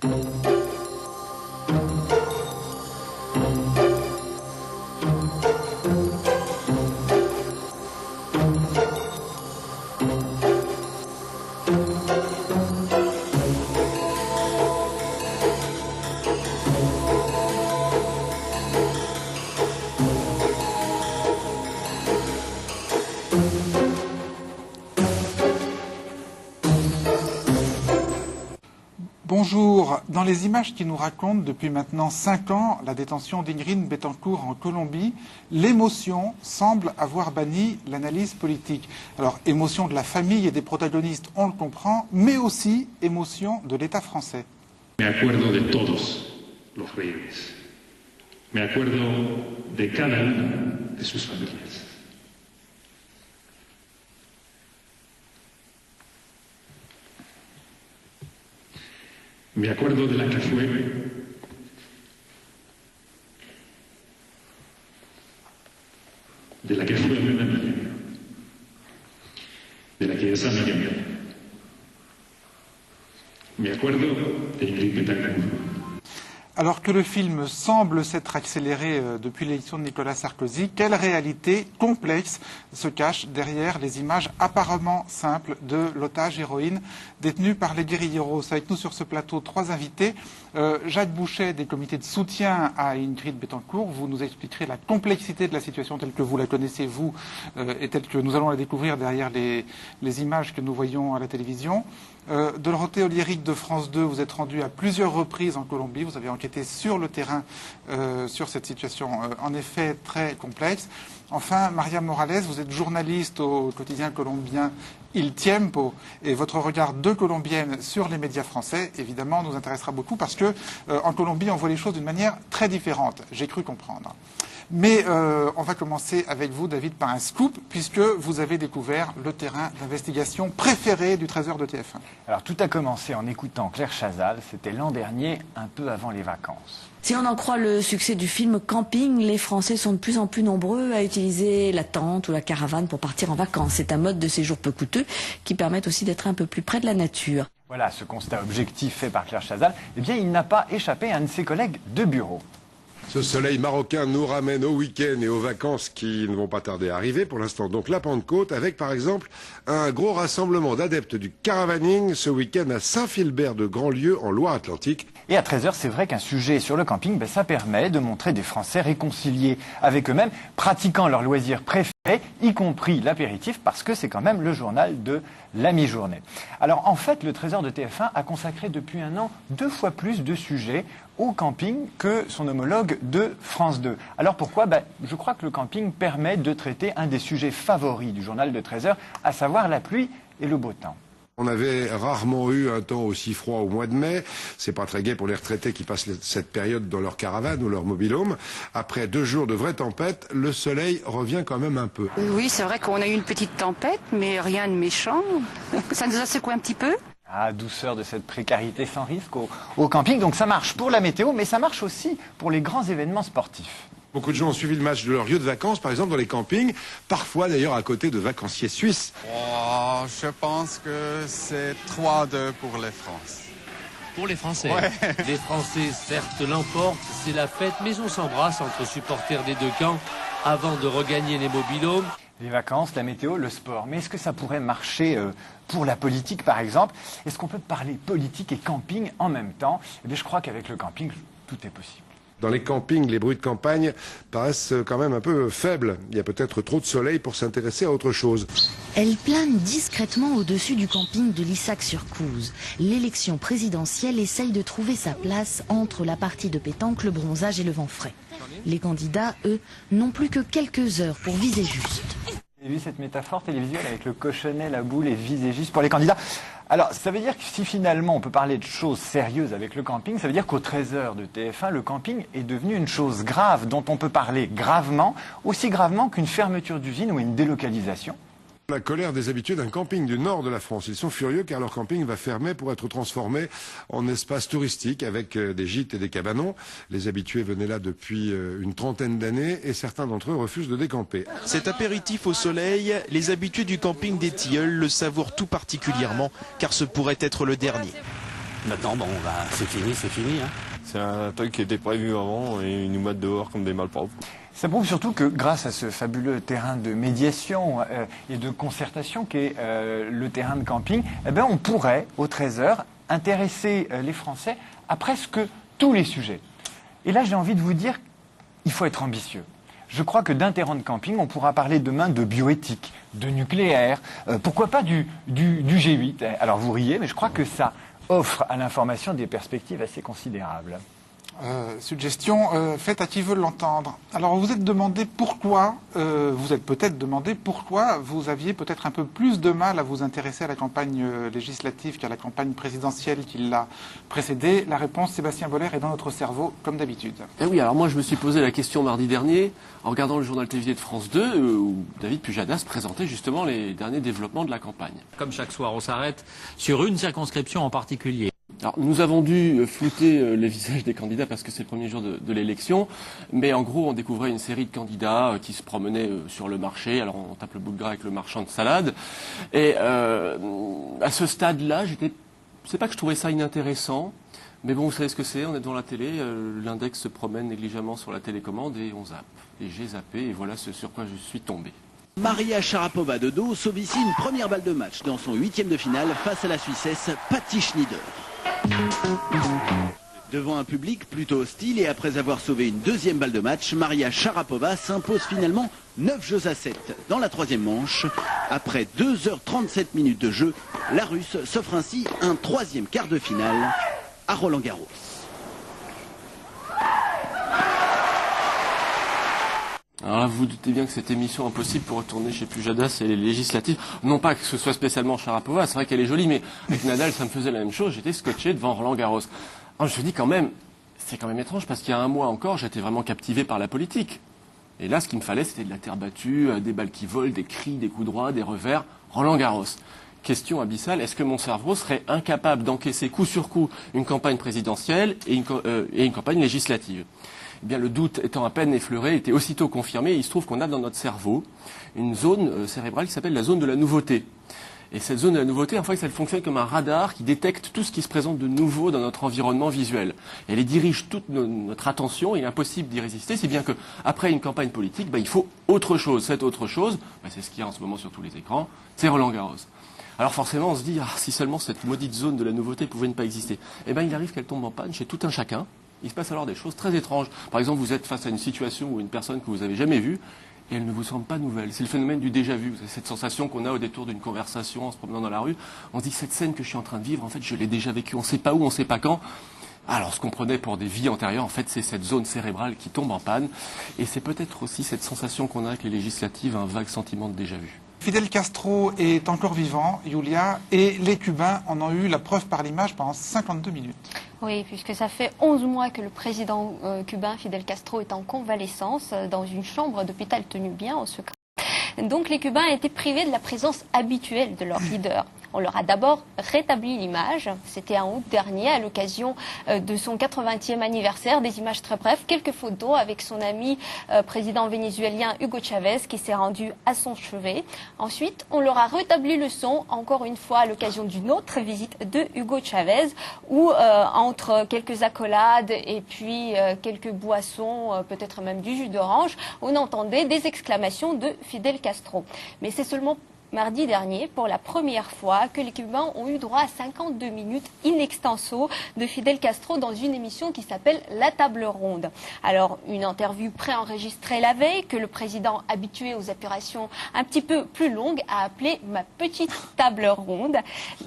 Bonjour. Dans les images qui nous racontent depuis maintenant 5 ans la détention d'Ingrid Betancourt en Colombie, l'émotion semble avoir banni l'analyse politique. Alors, émotion de la famille et des protagonistes, on le comprend, mais aussi émotion de l'État français. Me acuerdo de todos los rehenes. Me acuerdo de cada una de sus familias. Me acuerdo de la que fue, mi amiga, de la que es amiga mía. Me acuerdo de Ingrid Betancourt. Alors que le film semble s'être accéléré depuis l'élection de Nicolas Sarkozy, quelle réalité complexe se cache derrière les images apparemment simples de l'otage héroïne détenue par les guérilleros? Avec nous sur ce plateau, 3 invités. Jacques Bouchet, des comités de soutien à Ingrid Betancourt. Vous nous expliquerez la complexité de la situation telle que vous la connaissez, vous, et telle que nous allons la découvrir derrière les images que nous voyons à la télévision. Dorothée Oliéric de France 2, vous êtes rendu à plusieurs reprises en Colombie. Vous avez enquêté sur le terrain sur cette situation en effet très complexe. Enfin, Maria Morales, vous êtes journaliste au quotidien colombien Il Tiempo, et votre regard de Colombienne sur les médias français, évidemment, nous intéressera beaucoup parce que en Colombie, on voit les choses d'une manière très différente. J'ai cru comprendre. Mais on va commencer avec vous, David, par un scoop, puisque vous avez découvert le terrain d'investigation préféré du Trésor de TF1. Alors, tout a commencé en écoutant Claire Chazal, c'était l'an dernier, un peu avant les vacances. Si on en croit le succès du film Camping, les Français sont de plus en plus nombreux à utiliser la tente ou la caravane pour partir en vacances. C'est un mode de séjour peu coûteux qui permet aussi d'être un peu plus près de la nature. Voilà, ce constat objectif fait par Claire Chazal, eh bien, il n'a pas échappé à un de ses collègues de bureau. Ce soleil marocain nous ramène au week-end et aux vacances qui ne vont pas tarder à arriver. Pour l'instant, donc la Pentecôte, avec par exemple un gros rassemblement d'adeptes du caravaning ce week-end à Saint-Philbert de Grandlieu en Loire-Atlantique. Et à 13h, c'est vrai qu'un sujet sur le camping, ça permet de montrer des Français réconciliés avec eux-mêmes, pratiquant leurs loisirs préférés, y compris l'apéritif, parce que c'est quand même le journal de la mi-journée. Alors en fait, le Trésor de TF1 a consacré depuis un an 2 fois plus de sujets au camping que son homologue de France 2. Alors pourquoi? Je crois que le camping permet de traiter un des sujets favoris du journal de 13h, à savoir la pluie et le beau temps. On avait rarement eu un temps aussi froid au mois de mai. C'est pas très gai pour les retraités qui passent cette période dans leur caravane ou leur mobil-home. Après 2 jours de vraie tempête, le soleil revient quand même un peu. Oui, c'est vrai qu'on a eu une petite tempête, mais rien de méchant. Ça nous a secoué un petit peu. Ah, douceur de cette précarité sans risque au camping. Donc ça marche pour la météo, mais ça marche aussi pour les grands événements sportifs. Beaucoup de gens ont suivi le match de leur lieu de vacances, par exemple dans les campings, parfois d'ailleurs à côté de vacanciers suisses. Oh, je pense que c'est 3-2 pour les France. Pour les Français. Ouais. Les Français, certes, l'emportent, c'est la fête, mais on s'embrasse entre supporters des 2 camps avant de regagner les mobil-homes. Les vacances, la météo, le sport. Mais est-ce que ça pourrait marcher pour la politique, par exemple? Est-ce qu'on peut parler politique et camping en même temps? Eh bien, je crois qu'avec le camping, tout est possible. Dans les campings, les bruits de campagne paraissent quand même un peu faibles. Il y a peut-être trop de soleil pour s'intéresser à autre chose. Elle plane discrètement au-dessus du camping de Lissac-sur-Couze. L'élection présidentielle essaye de trouver sa place entre la partie de pétanque, le bronzage et le vent frais. Les candidats, eux, n'ont plus que quelques heures pour viser juste. Vous avez vu cette métaphore télévisuelle avec le cochonnet, la boule et viser juste pour les candidats? Alors, ça veut dire que si finalement on peut parler de choses sérieuses avec le camping, ça veut dire qu'au 13h de TF1, le camping est devenu une chose grave dont on peut parler gravement, aussi gravement qu'une fermeture d'usine ou une délocalisation. La colère des habitués d'un camping du nord de la France. Ils sont furieux car leur camping va fermer pour être transformé en espace touristique avec des gîtes et des cabanons. Les habitués venaient là depuis une trentaine d'années et certains d'entre eux refusent de décamper. Cet apéritif au soleil, les habitués du camping des Tilleuls le savourent tout particulièrement car ce pourrait être le dernier. Maintenant, bon, bah, c'est fini, c'est fini. Hein. C'est un truc qui était prévu avant et ils nous mettent dehors comme des malpropres. Ça prouve surtout que grâce à ce fabuleux terrain de médiation et de concertation qu'est le terrain de camping, eh ben, on pourrait, au 13h, intéresser les Français à presque tous les sujets. Et là, j'ai envie de vous dire, il faut être ambitieux. Je crois que d'un terrain de camping, on pourra parler demain de bioéthique, de nucléaire, pourquoi pas du G8. Alors vous riez, mais je crois que ça offre à l'information des perspectives assez considérables. Suggestion faite à qui veut l'entendre. Alors vous êtes demandé pourquoi, vous êtes peut-être demandé pourquoi vous aviez peut-être un peu plus de mal à vous intéresser à la campagne législative qu'à la campagne présidentielle qui l'a précédée. La réponse, Sébastien Boller, est dans notre cerveau, comme d'habitude. Eh oui, alors moi je me suis posé la question mardi dernier en regardant le journal télévisé de France 2 où David Pujadas présentait justement les derniers développements de la campagne. Comme chaque soir, on s'arrête sur une circonscription en particulier. Alors, nous avons dû flouter les visages des candidats parce que c'est le premier jour de l'élection, mais en gros on découvrait une série de candidats qui se promenaient sur le marché. Alors on tape le bout de gras avec le marchand de salade. Et à ce stade-là, c'est pas que je trouvais ça inintéressant, mais bon, vous savez ce que c'est, on est devant la télé, l'index se promène négligemment sur la télécommande et on zappe. Et j'ai zappé et voilà ce sur quoi je suis tombé. Maria Sharapova de dos sauve ici une première balle de match dans son 8e de finale face à la Suissesse Patti Schneider. Devant un public plutôt hostile et après avoir sauvé une deuxième balle de match, Maria Sharapova s'impose finalement 9 jeux à 7 dans la troisième manche. Après 2h37 minutes de jeu, la Russe s'offre ainsi un troisième quart de finale à Roland-Garros. Alors là, vous vous doutez bien que cette émission impossible pour retourner chez Pujadas et les législatives, non pas que ce soit spécialement Sharapova, c'est vrai qu'elle est jolie, mais avec Nadal, ça me faisait la même chose, j'étais scotché devant Roland-Garros. Alors je me dis quand même, c'est quand même étrange, parce qu'il y a un mois encore, j'étais vraiment captivé par la politique. Et là, ce qu'il me fallait, c'était de la terre battue, des balles qui volent, des cris, des coups droits, des revers, Roland-Garros. Question abyssale, est-ce que mon cerveau serait incapable d'encaisser coup sur coup une campagne présidentielle et une campagne législative ? Eh bien, le doute étant à peine effleuré, était aussitôt confirmé. Il se trouve qu'on a dans notre cerveau une zone cérébrale qui s'appelle la zone de la nouveauté. Et cette zone de la nouveauté, en fait, elle fonctionne comme un radar qui détecte tout ce qui se présente de nouveau dans notre environnement visuel. Et elle y dirige toute notre attention. Il est impossible d'y résister, si bien qu'après une campagne politique, il faut autre chose. Cette autre chose, c'est ce qu'il y a en ce moment sur tous les écrans, c'est Roland-Garros. Alors forcément, on se dit, si seulement cette maudite zone de la nouveauté pouvait ne pas exister. Eh bien, il arrive qu'elle tombe en panne chez tout un chacun. Il se passe alors des choses très étranges. Par exemple, vous êtes face à une situation ou une personne que vous n'avez jamais vue et elle ne vous semble pas nouvelle. C'est le phénomène du déjà-vu. Vous avez cette sensation qu'on a au détour d'une conversation en se promenant dans la rue. On se dit, cette scène que je suis en train de vivre, en fait, je l'ai déjà vécue. On ne sait pas où, on ne sait pas quand. Alors, ce qu'on prenait pour des vies antérieures, en fait, c'est cette zone cérébrale qui tombe en panne. Et c'est peut-être aussi cette sensation qu'on a avec les législatives, un vague sentiment de déjà-vu. Fidel Castro est encore vivant, Julia, et les Cubains en ont eu la preuve par l'image pendant 52 minutes. Oui, puisque ça fait 11 mois que le président cubain Fidel Castro est en convalescence dans une chambre d'hôpital tenue bien au secret. Donc les Cubains étaient privés de la présence habituelle de leur leader. On leur a d'abord rétabli l'image. C'était en août dernier, à l'occasion de son 80e anniversaire. Des images très brèves, quelques photos avec son ami président vénézuélien Hugo Chavez qui s'est rendu à son chevet. Ensuite, on leur a rétabli le son, encore une fois à l'occasion d'une autre visite de Hugo Chavez, où entre quelques accolades et puis quelques boissons, peut-être même du jus d'orange, on entendait des exclamations de Fidel Castro. Mais c'est seulement mardi dernier, pour la première fois, que les Cubains ont eu droit à 52 minutes in extenso de Fidel Castro dans une émission qui s'appelle La Table Ronde. Alors, une interview préenregistrée la veille, que le président, habitué aux opérations un petit peu plus longues, a appelée « Ma petite table ronde »,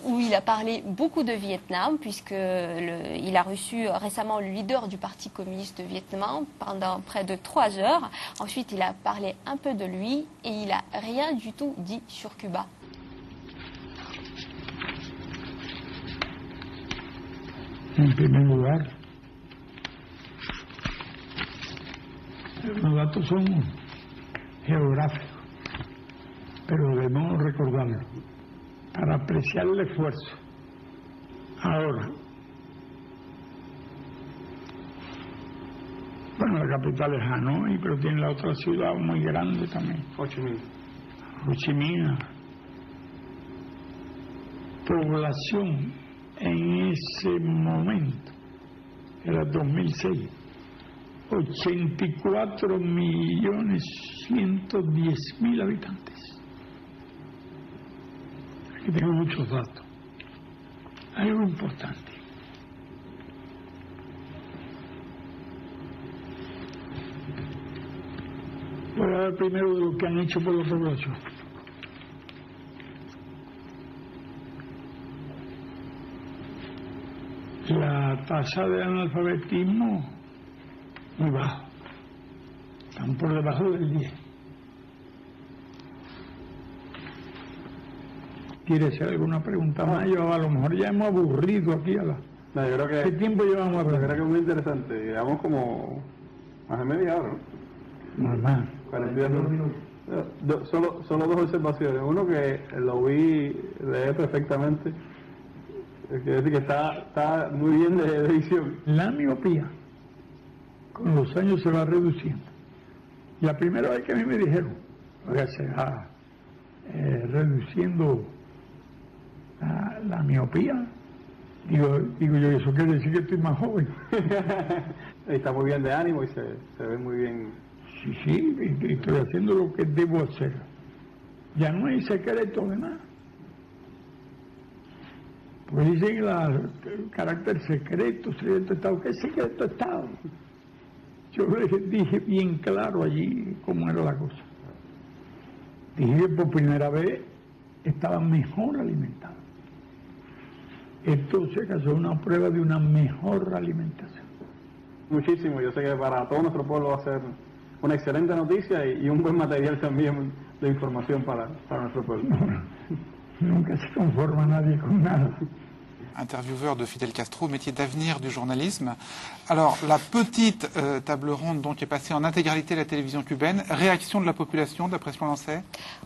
où il a parlé beaucoup de Vietnam, puisqu'il a reçu récemment le leader du Parti communiste de Vietnam pendant près de 3 heures. Ensuite, il a parlé un peu de lui et il n'a rien du tout dit sur Cuba. En primer lugar, los datos son geográficos, pero debemos recordarlo para apreciar el esfuerzo. Ahora, bueno, la capital es Hanoi, pero tiene la otra ciudad muy grande también, Ho Chi Minh. Ho Chi Minh. Población en ese momento, era 2006, 84.110.000 habitantes. Aquí tengo muchos datos. Algo importante. Voy a hablar primero de lo que han hecho por la población. La tasa de analfabetismo muy baja. Están por debajo del 10. ¿Quiere hacer alguna pregunta más? Yo a lo mejor ya hemos aburrido aquí a la... No, yo creo que, ¿Qué tiempo llevamos hablando? Yo creo que es muy interesante. Llevamos como más de media hora, ¿no? Normal. 42 minutos. Solo dos observaciones. Uno que lo vi leer perfectamente. Quiere decir que está muy bien de edición. La miopía con los años se va reduciendo. La primera vez que a mí me dijeron, oiga, se va reduciendo la miopía, digo yo, eso quiere decir que estoy más joven. Está muy bien de ánimo y se ve muy bien. Sí, estoy haciendo lo que debo hacer. Ya no hay secreto de nada. Pues dicen el carácter secreto Estado. ¿Qué secreto Estado? Yo les dije bien claro allí cómo era la cosa. Dije que por primera vez estaba mejor alimentado. Esto se casó una prueba de una mejor alimentación. Muchísimo, yo sé que para todo nuestro pueblo va a ser una excelente noticia y un buen material también de información para nuestro pueblo. Nunca se conforma nadie con nada. Intervieweur de Fidel Castro, métier d'avenir du journalisme. Alors, la petite table ronde donc est passée en intégralité à la télévision cubaine. Réaction de la population, d'après ce qu'on en sait?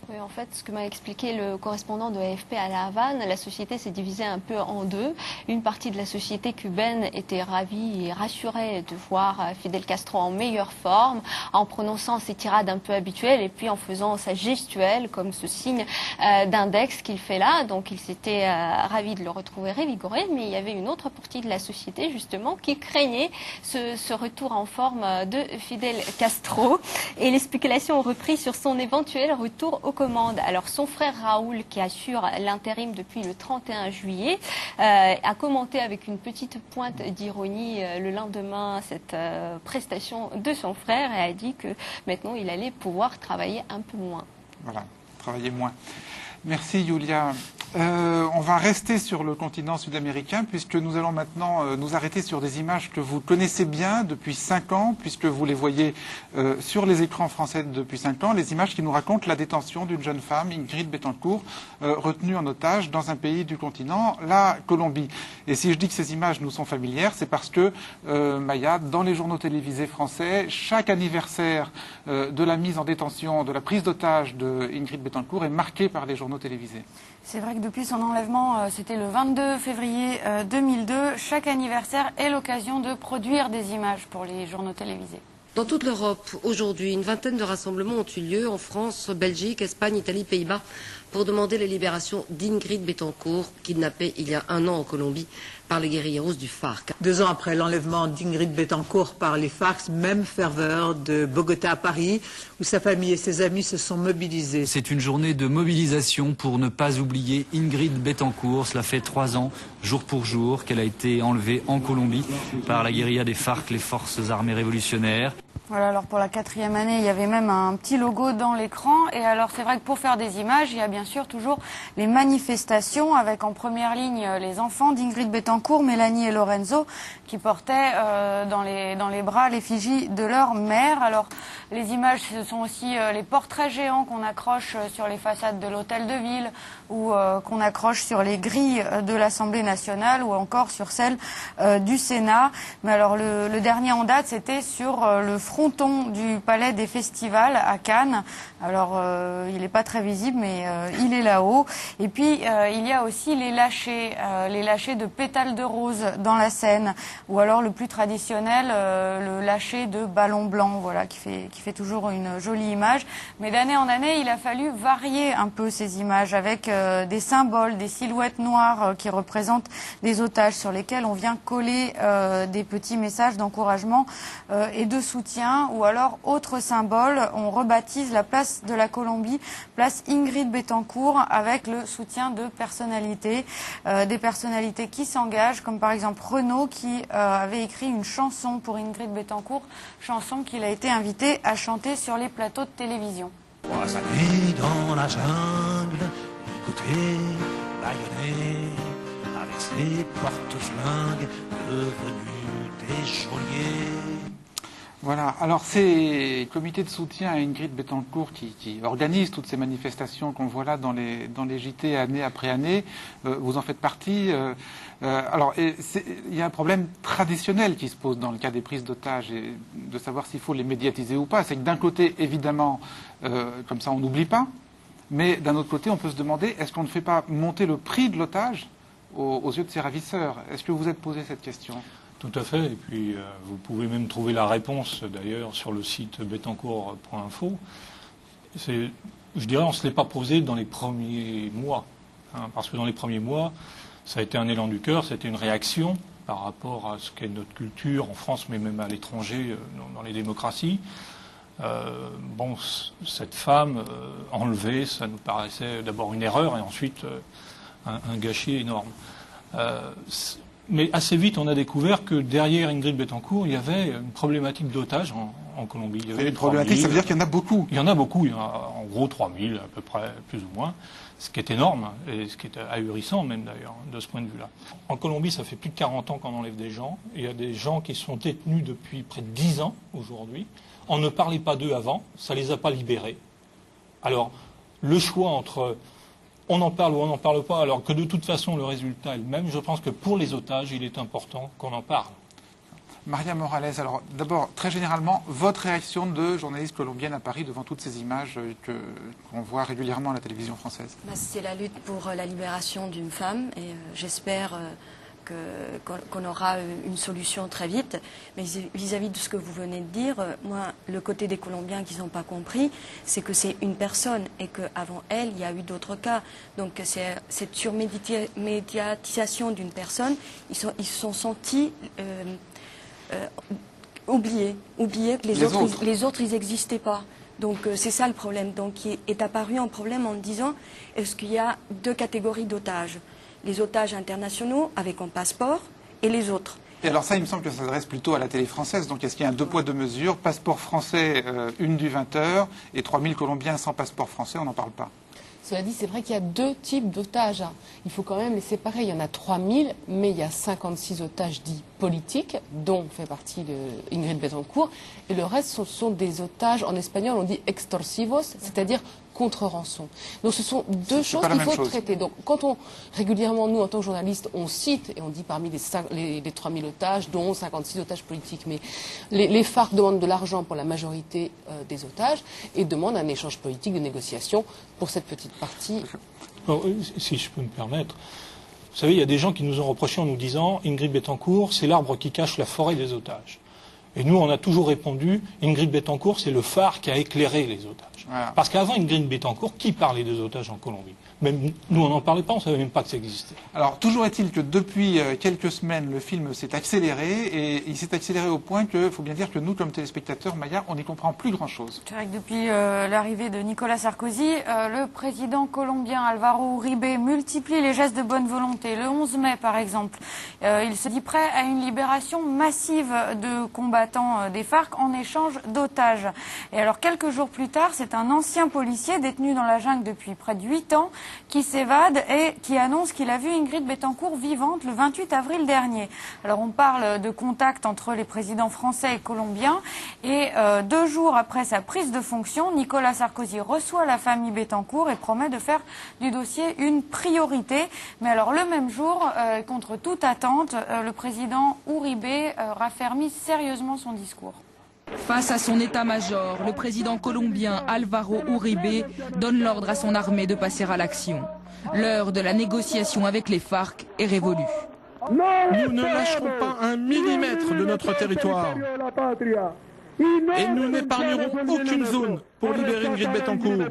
Oui, en fait, ce que m'a expliqué le correspondant de AFP à La Havane, la société s'est divisée un peu en deux. Une partie de la société cubaine était ravie et rassurée de voir Fidel Castro en meilleure forme, en prononçant ses tirades un peu habituelles et puis en faisant sa gestuelle, comme ce signe d'index qu'il fait là. Donc, ils étaient ravis de le retrouver revigoré. Mais il y avait une autre partie de la société justement qui craignait ce retour en forme de Fidel Castro, et les spéculations ont repris sur son éventuel retour aux commandes. Alors son frère Raoul, qui assure l'intérim depuis le 31 juillet, a commenté avec une petite pointe d'ironie le lendemain cette prestation de son frère et a dit que maintenant il allait pouvoir travailler un peu moins. Voilà, travailler moins. Merci Yulia. On va rester sur le continent sud-américain puisque nous allons maintenant nous arrêter sur des images que vous connaissez bien depuis 5 ans, puisque vous les voyez sur les écrans français depuis 5 ans, les images qui nous racontent la détention d'une jeune femme, Ingrid Betancourt, retenue en otage dans un pays du continent, la Colombie. Et si je dis que ces images nous sont familières, c'est parce que, Maya, dans les journaux télévisés français, chaque anniversaire de la mise en détention, de la prise d'otage de Ingrid Betancourt est marqué par les journaux télévisés. C'est vrai que depuis son enlèvement, c'était le 22 février 2002, chaque anniversaire est l'occasion de produire des images pour les journaux télévisés. Dans toute l'Europe, aujourd'hui, une vingtaine de rassemblements ont eu lieu en France, Belgique, Espagne, Italie, Pays-Bas, pour demander la libération d'Ingrid Betancourt, kidnappée il y a 1 an en Colombie par les guérilleros du FARC. 2 ans après l'enlèvement d'Ingrid Betancourt par les FARC, même ferveur de Bogota à Paris, où sa famille et ses amis se sont mobilisés. C'est une journée de mobilisation pour ne pas oublier Ingrid Betancourt. Cela fait 3 ans, jour pour jour, qu'elle a été enlevée en Colombie par la guérilla des FARC, les forces armées révolutionnaires. Voilà, alors pour la 4e année, il y avait même un petit logo dans l'écran. Et alors c'est vrai que pour faire des images, il y a bien sûr toujours les manifestations avec en première ligne les enfants d'Ingrid Betancourt, Mélanie et Lorenzo, qui portaient dans les bras l'effigie de leur mère. Alors les images, ce sont aussi les portraits géants qu'on accroche sur les façades de l'hôtel de ville ou qu'on accroche sur les grilles de l'Assemblée nationale ou encore sur celles du Sénat. Mais alors le dernier en date, c'était sur le front fronton du Palais des Festivals à Cannes. Alors, il n'est pas très visible, mais il est là-haut. Et puis, il y a aussi les lâchers de pétales de rose dans la Seine, ou alors le plus traditionnel, le lâcher de ballon blanc, voilà, qui fait toujours une jolie image. Mais d'année en année, il a fallu varier un peu ces images avec des symboles, des silhouettes noires qui représentent des otages sur lesquels on vient coller des petits messages d'encouragement et de soutien, ou alors autre symbole, on rebaptise la place de la Colombie, place Ingrid Betancourt, avec le soutien de personnalités, des personnalités qui s'engagent, comme par exemple Renaud qui avait écrit une chanson pour Ingrid Betancourt, chanson qu'il a été invité à chanter sur les plateaux de télévision. 3 années dans la jungle, écoutez, bâillonner, avec ses porte-flingues devenus des geôliers. Voilà, alors ces comités de soutien à Ingrid Betancourt qui organisent toutes ces manifestations qu'on voit là dans les JT année après année, vous en faites partie. Alors, il y a un problème traditionnel qui se pose dans le cas des prises d'otages, et de savoir s'il faut les médiatiser ou pas. C'est que d'un côté, évidemment, comme ça on n'oublie pas, mais d'un autre côté, on peut se demander, est-ce qu'on ne fait pas monter le prix de l'otage aux yeux de ses ravisseurs? Est-ce que vous vous êtes posé cette question? Tout à fait, et puis vous pouvez même trouver la réponse d'ailleurs sur le site betancourt.info. Je dirais on ne se l'est pas posé dans les premiers mois, parce que dans les premiers mois, ça a été un élan du cœur, c'était une réaction par rapport à ce qu'est notre culture en France, mais même à l'étranger, dans les démocraties. Cette femme enlevée, ça nous paraissait d'abord une erreur et ensuite un gâchis énorme. Mais assez vite, on a découvert que derrière Ingrid Betancourt, il y avait une problématique d'otages en Colombie. Il y avait une problématique, ça veut dire qu'il y en a beaucoup. Il y en a beaucoup, il y en a en gros 3000 à peu près, plus ou moins, ce qui est énorme, et ce qui est ahurissant même d'ailleurs, de ce point de vue-là. En Colombie, ça fait plus de 40 ans qu'on enlève des gens. Il y a des gens qui sont détenus depuis près de 10 ans aujourd'hui. On ne parlait pas d'eux avant, ça ne les a pas libérés. Alors, le choix entre on en parle ou on n'en parle pas, alors que de toute façon le résultat est le même, je pense que pour les otages, il est important qu'on en parle. Maria Morales, alors d'abord, très généralement, votre réaction de journaliste colombienne à Paris devant toutes ces images qu'on voit régulièrement à la télévision française? C'est la lutte pour la libération d'une femme et j'espère qu'on aura une solution très vite. Mais vis-à-vis de ce que vous venez de dire, moi, le côté des Colombiens qui n'ont pas compris, c'est que c'est une personne et qu'avant elle, il y a eu d'autres cas. Donc cette surmédiatisation d'une personne, ils se sont sentis oubliés que les autres, ils n'existaient pas. Donc c'est ça le problème. Donc il est apparu un problème en disant, est-ce qu'il y a deux catégories d'otages? Les otages internationaux avec un passeport et les autres. Et alors ça, il me semble que ça s'adresse plutôt à la télé française. Donc est-ce qu'il y a un 2 poids 2 mesures, passeport français, une du 20h, et 3000 Colombiens sans passeport français, on n'en parle pas? Cela dit, c'est vrai qu'il y a deux types d'otages. Il faut quand même les séparer. Il y en a 3000, mais il y a 56 otages dits politiques, dont fait partie Ingrid Betancourt. Et le reste, ce sont des otages, en espagnol, on dit extorsivos, c'est-à-dire contre rançon. Donc ce sont deux choses qu'il faut traiter. Donc quand régulièrement, nous, en tant que journalistes, on cite, et on dit parmi les 3000 otages, dont 56 otages politiques, mais les FARC demandent de l'argent pour la majorité des otages et demandent un échange politique de négociation pour cette petite partie. Alors, si je peux me permettre, vous savez, il y a des gens qui nous ont reproché en nous disant Ingrid Betancourt, c'est l'arbre qui cache la forêt des otages. Et nous, on a toujours répondu, Ingrid Betancourt, c'est le phare qui a éclairé les otages. Voilà. Parce qu'avant Ingrid Betancourt, qui parlait des otages en Colombie? Même nous, on n'en parlait pas, on ne savait même pas que ça existait. Alors, toujours est-il que depuis quelques semaines, le film s'est accéléré, et il s'est accéléré au point qu'il faut bien dire que nous, comme téléspectateurs, Maya, on n'y comprend plus grand-chose. C'est vrai que depuis l'arrivée de Nicolas Sarkozy, le président colombien Alvaro Uribe multiplie les gestes de bonne volonté. Le 11 mai, par exemple, il se dit prêt à une libération massive de combattants des FARC en échange d'otages. Et alors, quelques jours plus tard, c'est un ancien policier détenu dans la jungle depuis près de 8 ans qui s'évade et qui annonce qu'il a vu Ingrid Betancourt vivante le 28 avril dernier. Alors on parle de contact entre les présidents français et colombiens et 2 jours après sa prise de fonction, Nicolas Sarkozy reçoit la famille Betancourt et promet de faire du dossier une priorité. Mais alors le même jour, contre toute attente, le président Uribe raffermit sérieusement son discours. Face à son état-major, le président colombien Álvaro Uribe donne l'ordre à son armée de passer à l'action. L'heure de la négociation avec les FARC est révolue. Nous ne lâcherons pas un millimètre de notre territoire. Et nous n'épargnerons aucune zone pour libérer Ingrid Betancourt.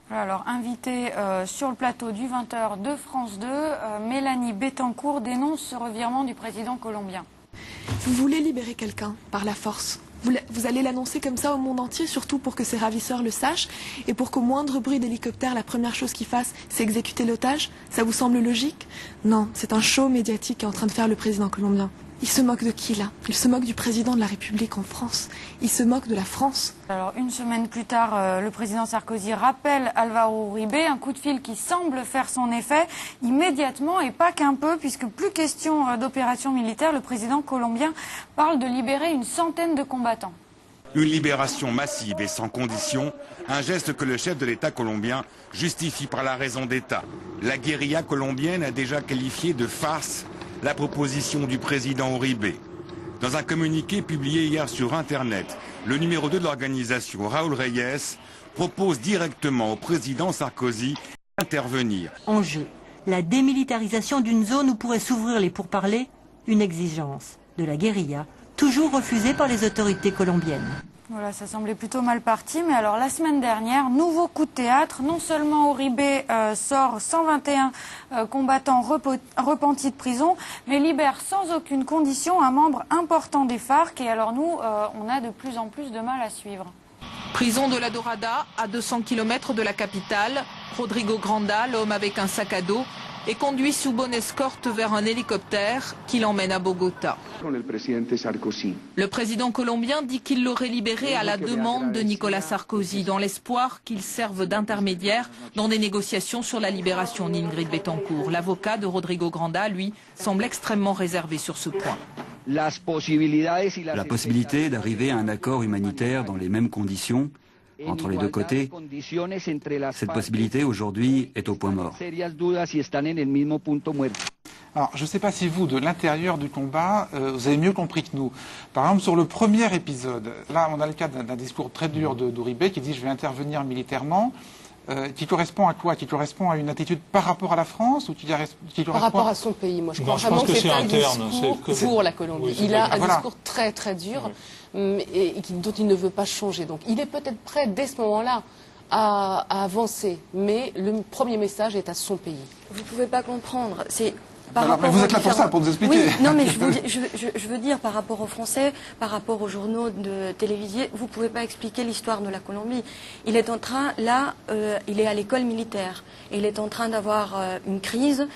Alors, invitée sur le plateau du 20h de France 2, Mélanie Betancourt dénonce ce revirement du président colombien. Vous voulez libérer quelqu'un par la force. Vous allez l'annoncer comme ça au monde entier, surtout pour que ses ravisseurs le sachent, et pour qu'au moindre bruit d'hélicoptère, la première chose qu'ils fassent, c'est exécuter l'otage. Ça vous semble logique? Non, c'est un show médiatique qu'est en train de faire le président colombien. Il se moque de qui, là? Il se moque du président de la République en France. Il se moque de la France. Alors, une semaine plus tard, le président Sarkozy rappelle Álvaro Uribe, un coup de fil qui semble faire son effet immédiatement, et pas qu'un peu, puisque plus question d'opération militaire, le président colombien parle de libérer une centaine de combattants. Une libération massive et sans condition, un geste que le chef de l'État colombien justifie par la raison d'État. La guérilla colombienne a déjà qualifié de farce la proposition du président Uribe. Dans un communiqué publié hier sur Internet, le numéro 2 de l'organisation, Raúl Reyes, propose directement au président Sarkozy d'intervenir. Enjeu, la démilitarisation d'une zone où pourraient s'ouvrir les pourparlers, une exigence de la guérilla, toujours refusée par les autorités colombiennes. Voilà, ça semblait plutôt mal parti, mais alors la semaine dernière, nouveau coup de théâtre. Non seulement Uribe sort 121 combattants repentis de prison, mais libère sans aucune condition un membre important des FARC. Et alors nous, on a de plus en plus de mal à suivre. Prison de la Dorada, à 200 km de la capitale, Rodrigo Granda, l'homme avec un sac à dos, est conduit sous bonne escorte vers un hélicoptère qui l'emmène à Bogota. Le président colombien dit qu'il l'aurait libéré à la demande de Nicolas Sarkozy, dans l'espoir qu'il serve d'intermédiaire dans des négociations sur la libération d'Ingrid Betancourt. L'avocat de Rodrigo Granda, lui, semble extrêmement réservé sur ce point. La possibilité d'arriver à un accord humanitaire dans les mêmes conditions entre les deux côtés, cette possibilité aujourd'hui est au point mort. Alors, je ne sais pas si vous, de l'intérieur du combat, vous avez mieux compris que nous. Par exemple, sur le premier épisode, là, on a le cas d'un discours très dur d'Uribe qui dit « je vais intervenir militairement ». Qui correspond à quoi? Qui correspond à une attitude par rapport à la France ou qui correspond par rapport à son pays? Moi, je crois vraiment que c'est un discours pour la Colombie. Oui, il a un discours très très dur et dont il ne veut pas changer. Donc, il est peut-être prêt dès ce moment-là à avancer, mais le premier message est à son pays. Vous ne pouvez pas comprendre. C'est mais vous êtes là pour ça, pour nous expliquer. Oui, non, mais je veux dire, par rapport aux Français, par rapport aux journaux de télévision, vous ne pouvez pas expliquer l'histoire de la Colombie. Il est en train, là, il est à l'école militaire. Et il est en train d'avoir une crise,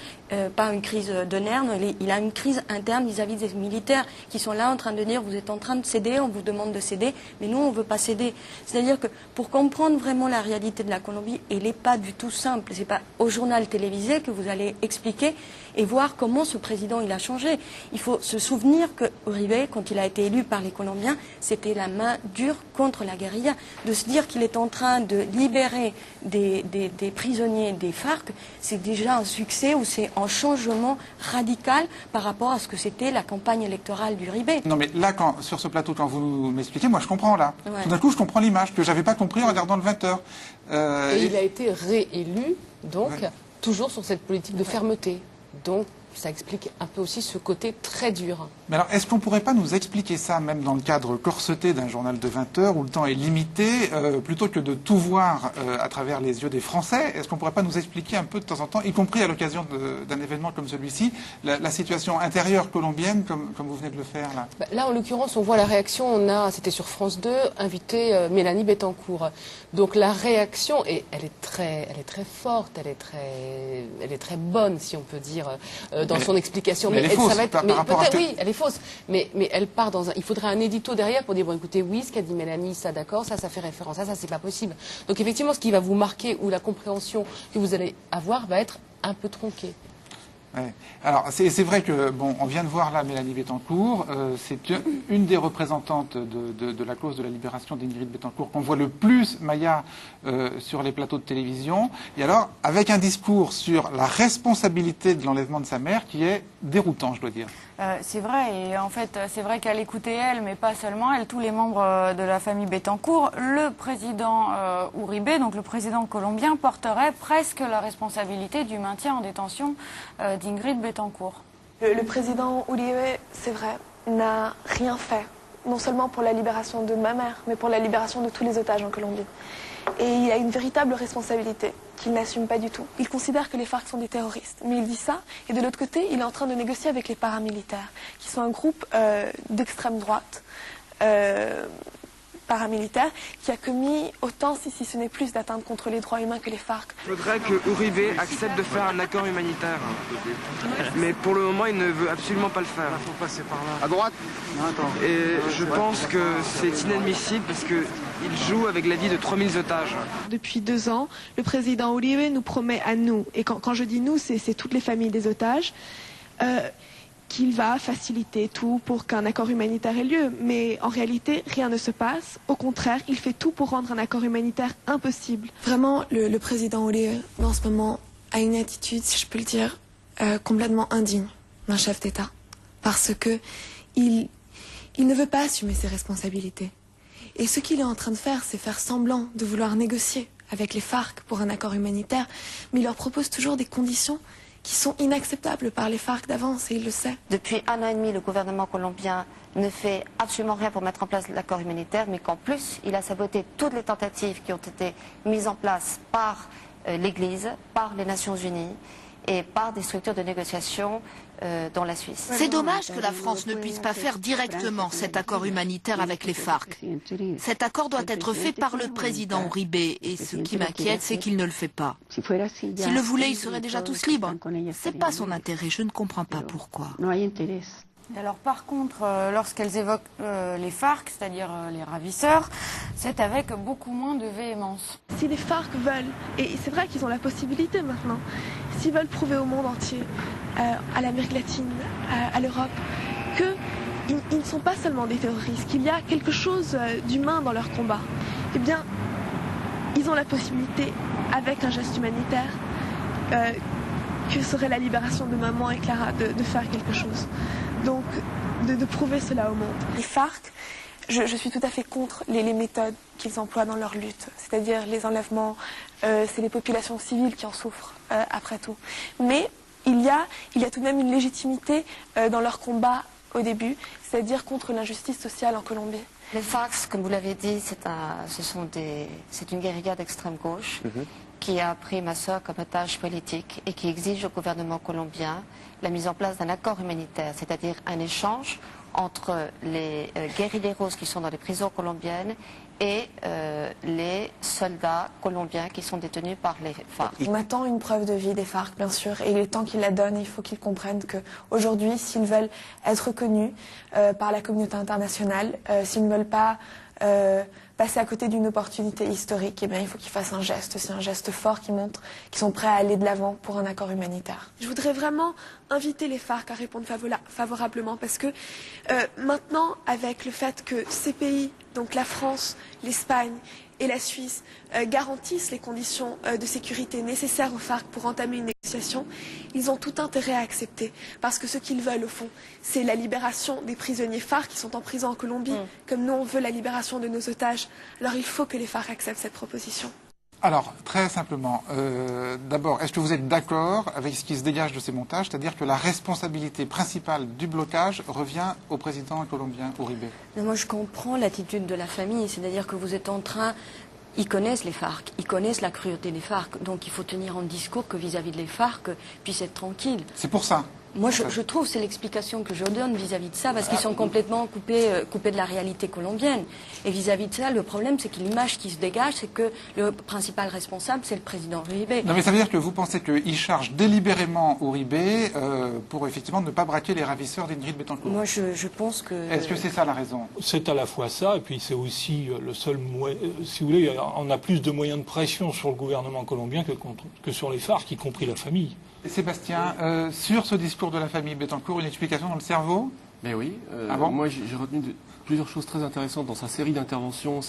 pas une crise de nerfs, il a une crise interne vis-à-vis des militaires qui sont là en train de dire, vous êtes en train de céder, on vous demande de céder, mais nous, on ne veut pas céder. C'est-à-dire que pour comprendre vraiment la réalité de la Colombie, elle n'est pas du tout simple. Ce n'est pas au journal télévisé que vous allez expliquer et voir comment ce président il a changé. Il faut se souvenir que Uribe, quand il a été élu par les Colombiens, c'était la main dure contre la guérilla. De se dire qu'il est en train de libérer des prisonniers des FARC, c'est déjà un succès ou c'est un changement radical par rapport à ce que c'était la campagne électorale d'Uribe. Non mais là, sur ce plateau, quand vous m'expliquez, moi je comprends là. Ouais. Tout d'un coup, je comprends l'image que j'avais pas compris en regardant le 20h. Et il a été réélu, donc, toujours sur cette politique de fermeté. Donc, ça explique un peu aussi ce côté très dur. Mais alors, est-ce qu'on ne pourrait pas nous expliquer ça, même dans le cadre corseté d'un journal de 20 heures, où le temps est limité, plutôt que de tout voir à travers les yeux des Français? Est-ce qu'on ne pourrait pas nous expliquer un peu de temps en temps, y compris à l'occasion d'un événement comme celui-ci, la situation intérieure colombienne, comme vous venez de le faire là? Là, en l'occurrence, on voit la réaction, c'était sur France 2, invité Mélanie Betancourt. Donc la réaction, elle est très forte, elle est très bonne, si on peut dire, dans son explication. Mais elle est fausse, ça va être, oui, elle est fausse. Mais elle part il faudrait un édito derrière pour dire, bon, écoutez, oui, ce qu'a dit Mélanie, ça d'accord, ça fait référence à ça, c'est pas possible. Donc effectivement, ce qui va vous marquer ou la compréhension que vous allez avoir va être un peu tronquée. Ouais. Alors c'est vrai que bon, on vient de voir là Mélanie Bettencourt, c'est une des représentantes de la cause de la libération d'Ingrid Betancourt qu'on voit le plus, Maya, sur les plateaux de télévision. Et alors avec un discours sur la responsabilité de l'enlèvement de sa mère qui est déroutant, je dois dire. C'est vrai, et en fait, c'est vrai qu'elle écoutait elle, mais pas seulement elle, tous les membres de la famille Bettencourt. Le président Uribe, donc le président colombien, porterait presque la responsabilité du maintien en détention d'Ingrid Betancourt. Le président Uribe, c'est vrai, n'a rien fait, non seulement pour la libération de ma mère, mais pour la libération de tous les otages en Colombie. Et il a une véritable responsabilité qu'il n'assume pas du tout. Il considère que les FARC sont des terroristes, mais il dit ça, et de l'autre côté, il est en train de négocier avec les paramilitaires, qui sont un groupe d'extrême droite, paramilitaire, qui a commis autant, si ce n'est plus, d'atteintes contre les droits humains que les FARC. Il faudrait que Uribe accepte de faire un accord humanitaire. Mais pour le moment, il ne veut absolument pas le faire. Il faut passer par là. À droite. Et je pense que c'est inadmissible parce qu'il joue avec la vie de 3000 otages. Depuis 2 ans, le président Uribe nous promet à nous, et quand je dis nous, c'est toutes les familles des otages, qu'il va faciliter tout pour qu'un accord humanitaire ait lieu. Mais en réalité, rien ne se passe. Au contraire, il fait tout pour rendre un accord humanitaire impossible. Vraiment, le président Uribe, en ce moment, a une attitude, si je peux le dire, complètement indigne d'un chef d'État. Parce que il ne veut pas assumer ses responsabilités. Et ce qu'il est en train de faire, c'est faire semblant de vouloir négocier avec les FARC pour un accord humanitaire, mais il leur propose toujours des conditions qui sont inacceptables par les FARC d'avance, et il le sait. Depuis 1 an et demi, le gouvernement colombien ne fait absolument rien pour mettre en place l'accord humanitaire, mais qu'en plus, il a saboté toutes les tentatives qui ont été mises en place par l'Église, par les Nations Unies et par des structures de négociation dans la Suisse. C'est dommage que la France ne puisse pas faire directement cet accord humanitaire avec les FARC. Cet accord doit être fait par le président Uribe, et ce qui m'inquiète, c'est qu'il ne le fait pas. S'il le voulait, ils seraient déjà tous libres. C'est pas son intérêt, je ne comprends pas pourquoi. Alors par contre, lorsqu'elles évoquent les FARC, c'est-à-dire les ravisseurs, c'est avec beaucoup moins de véhémence. Si les FARC veulent, et c'est vrai qu'ils ont la possibilité maintenant, s'ils veulent prouver au monde entier, à l'Amérique latine, à l'Europe, qu'ils ne sont pas seulement des terroristes, qu'il y a quelque chose d'humain dans leur combat, eh bien, ils ont la possibilité, avec un geste humanitaire, que serait la libération de maman et Clara, de faire quelque chose. Donc, de prouver cela au monde. Les FARC, je suis tout à fait contre les méthodes qu'ils emploient dans leur lutte, c'est-à-dire les enlèvements, c'est les populations civiles qui en souffrent, après tout. Mais il y a tout de même une légitimité dans leur combat au début, c'est-à-dire contre l'injustice sociale en Colombie. Les FARC, comme vous l'avez dit, c'est une guérilla d'extrême gauche qui a pris ma soeur comme otage politique et qui exige au gouvernement colombien la mise en place d'un accord humanitaire, c'est-à-dire un échange entre les guérilleros qui sont dans les prisons colombiennes et les soldats colombiens qui sont détenus par les FARC. On attend une preuve de vie des FARC, bien sûr, et il est temps qu'ils la donnent. Il faut qu'ils comprennent qu'aujourd'hui, s'ils veulent être reconnus par la communauté internationale, s'ils ne veulent pas passer à côté d'une opportunité historique, eh bien, il faut qu'ils fassent un geste, c'est un geste fort qui montre qu'ils sont prêts à aller de l'avant pour un accord humanitaire. Je voudrais vraiment inviter les FARC à répondre favorablement parce que maintenant, avec le fait que ces pays, donc la France, l'Espagne et la Suisse, garantissent les conditions de sécurité nécessaires aux FARC pour entamer une négociation, ils ont tout intérêt à accepter. Parce que ce qu'ils veulent, au fond, c'est la libération des prisonniers FARC qui sont en prison en Colombie, comme nous on veut la libération de nos otages. Alors il faut que les FARC acceptent cette proposition. Alors, très simplement, d'abord, est-ce que vous êtes d'accord avec ce qui se dégage de ces montages, c'est-à-dire que la responsabilité principale du blocage revient au président colombien Uribe? Moi, je comprends l'attitude de la famille, c'est-à-dire que vous êtes en train... Ils connaissent les FARC, ils connaissent la cruauté des FARC, donc il faut tenir un discours que vis-à-vis des FARC puisse être tranquille. C'est pour ça. Moi, je trouve, c'est l'explication que je donne vis-à-vis de ça, parce qu'ils sont complètement coupés de la réalité colombienne. Et vis-à-vis de ça, le problème, c'est que l'image qui se dégage, c'est que le principal responsable, c'est le président Uribe. Non, mais ça veut dire que vous pensez qu'il charge délibérément Uribe pour effectivement ne pas braquer les ravisseurs d'Ingrid Betancourt? Moi, je pense que... Est-ce que c'est ça la raison? C'est à la fois ça, et puis c'est aussi le seul moyen... Si vous voulez, on a plus de moyens de pression sur le gouvernement colombien que sur les FARC, y compris la famille. Sébastien, sur ce discours de la famille Betancourt, une explication dans le cerveau? Mais oui. Moi, j'ai retenu plusieurs choses très intéressantes dans sa série d'interventions.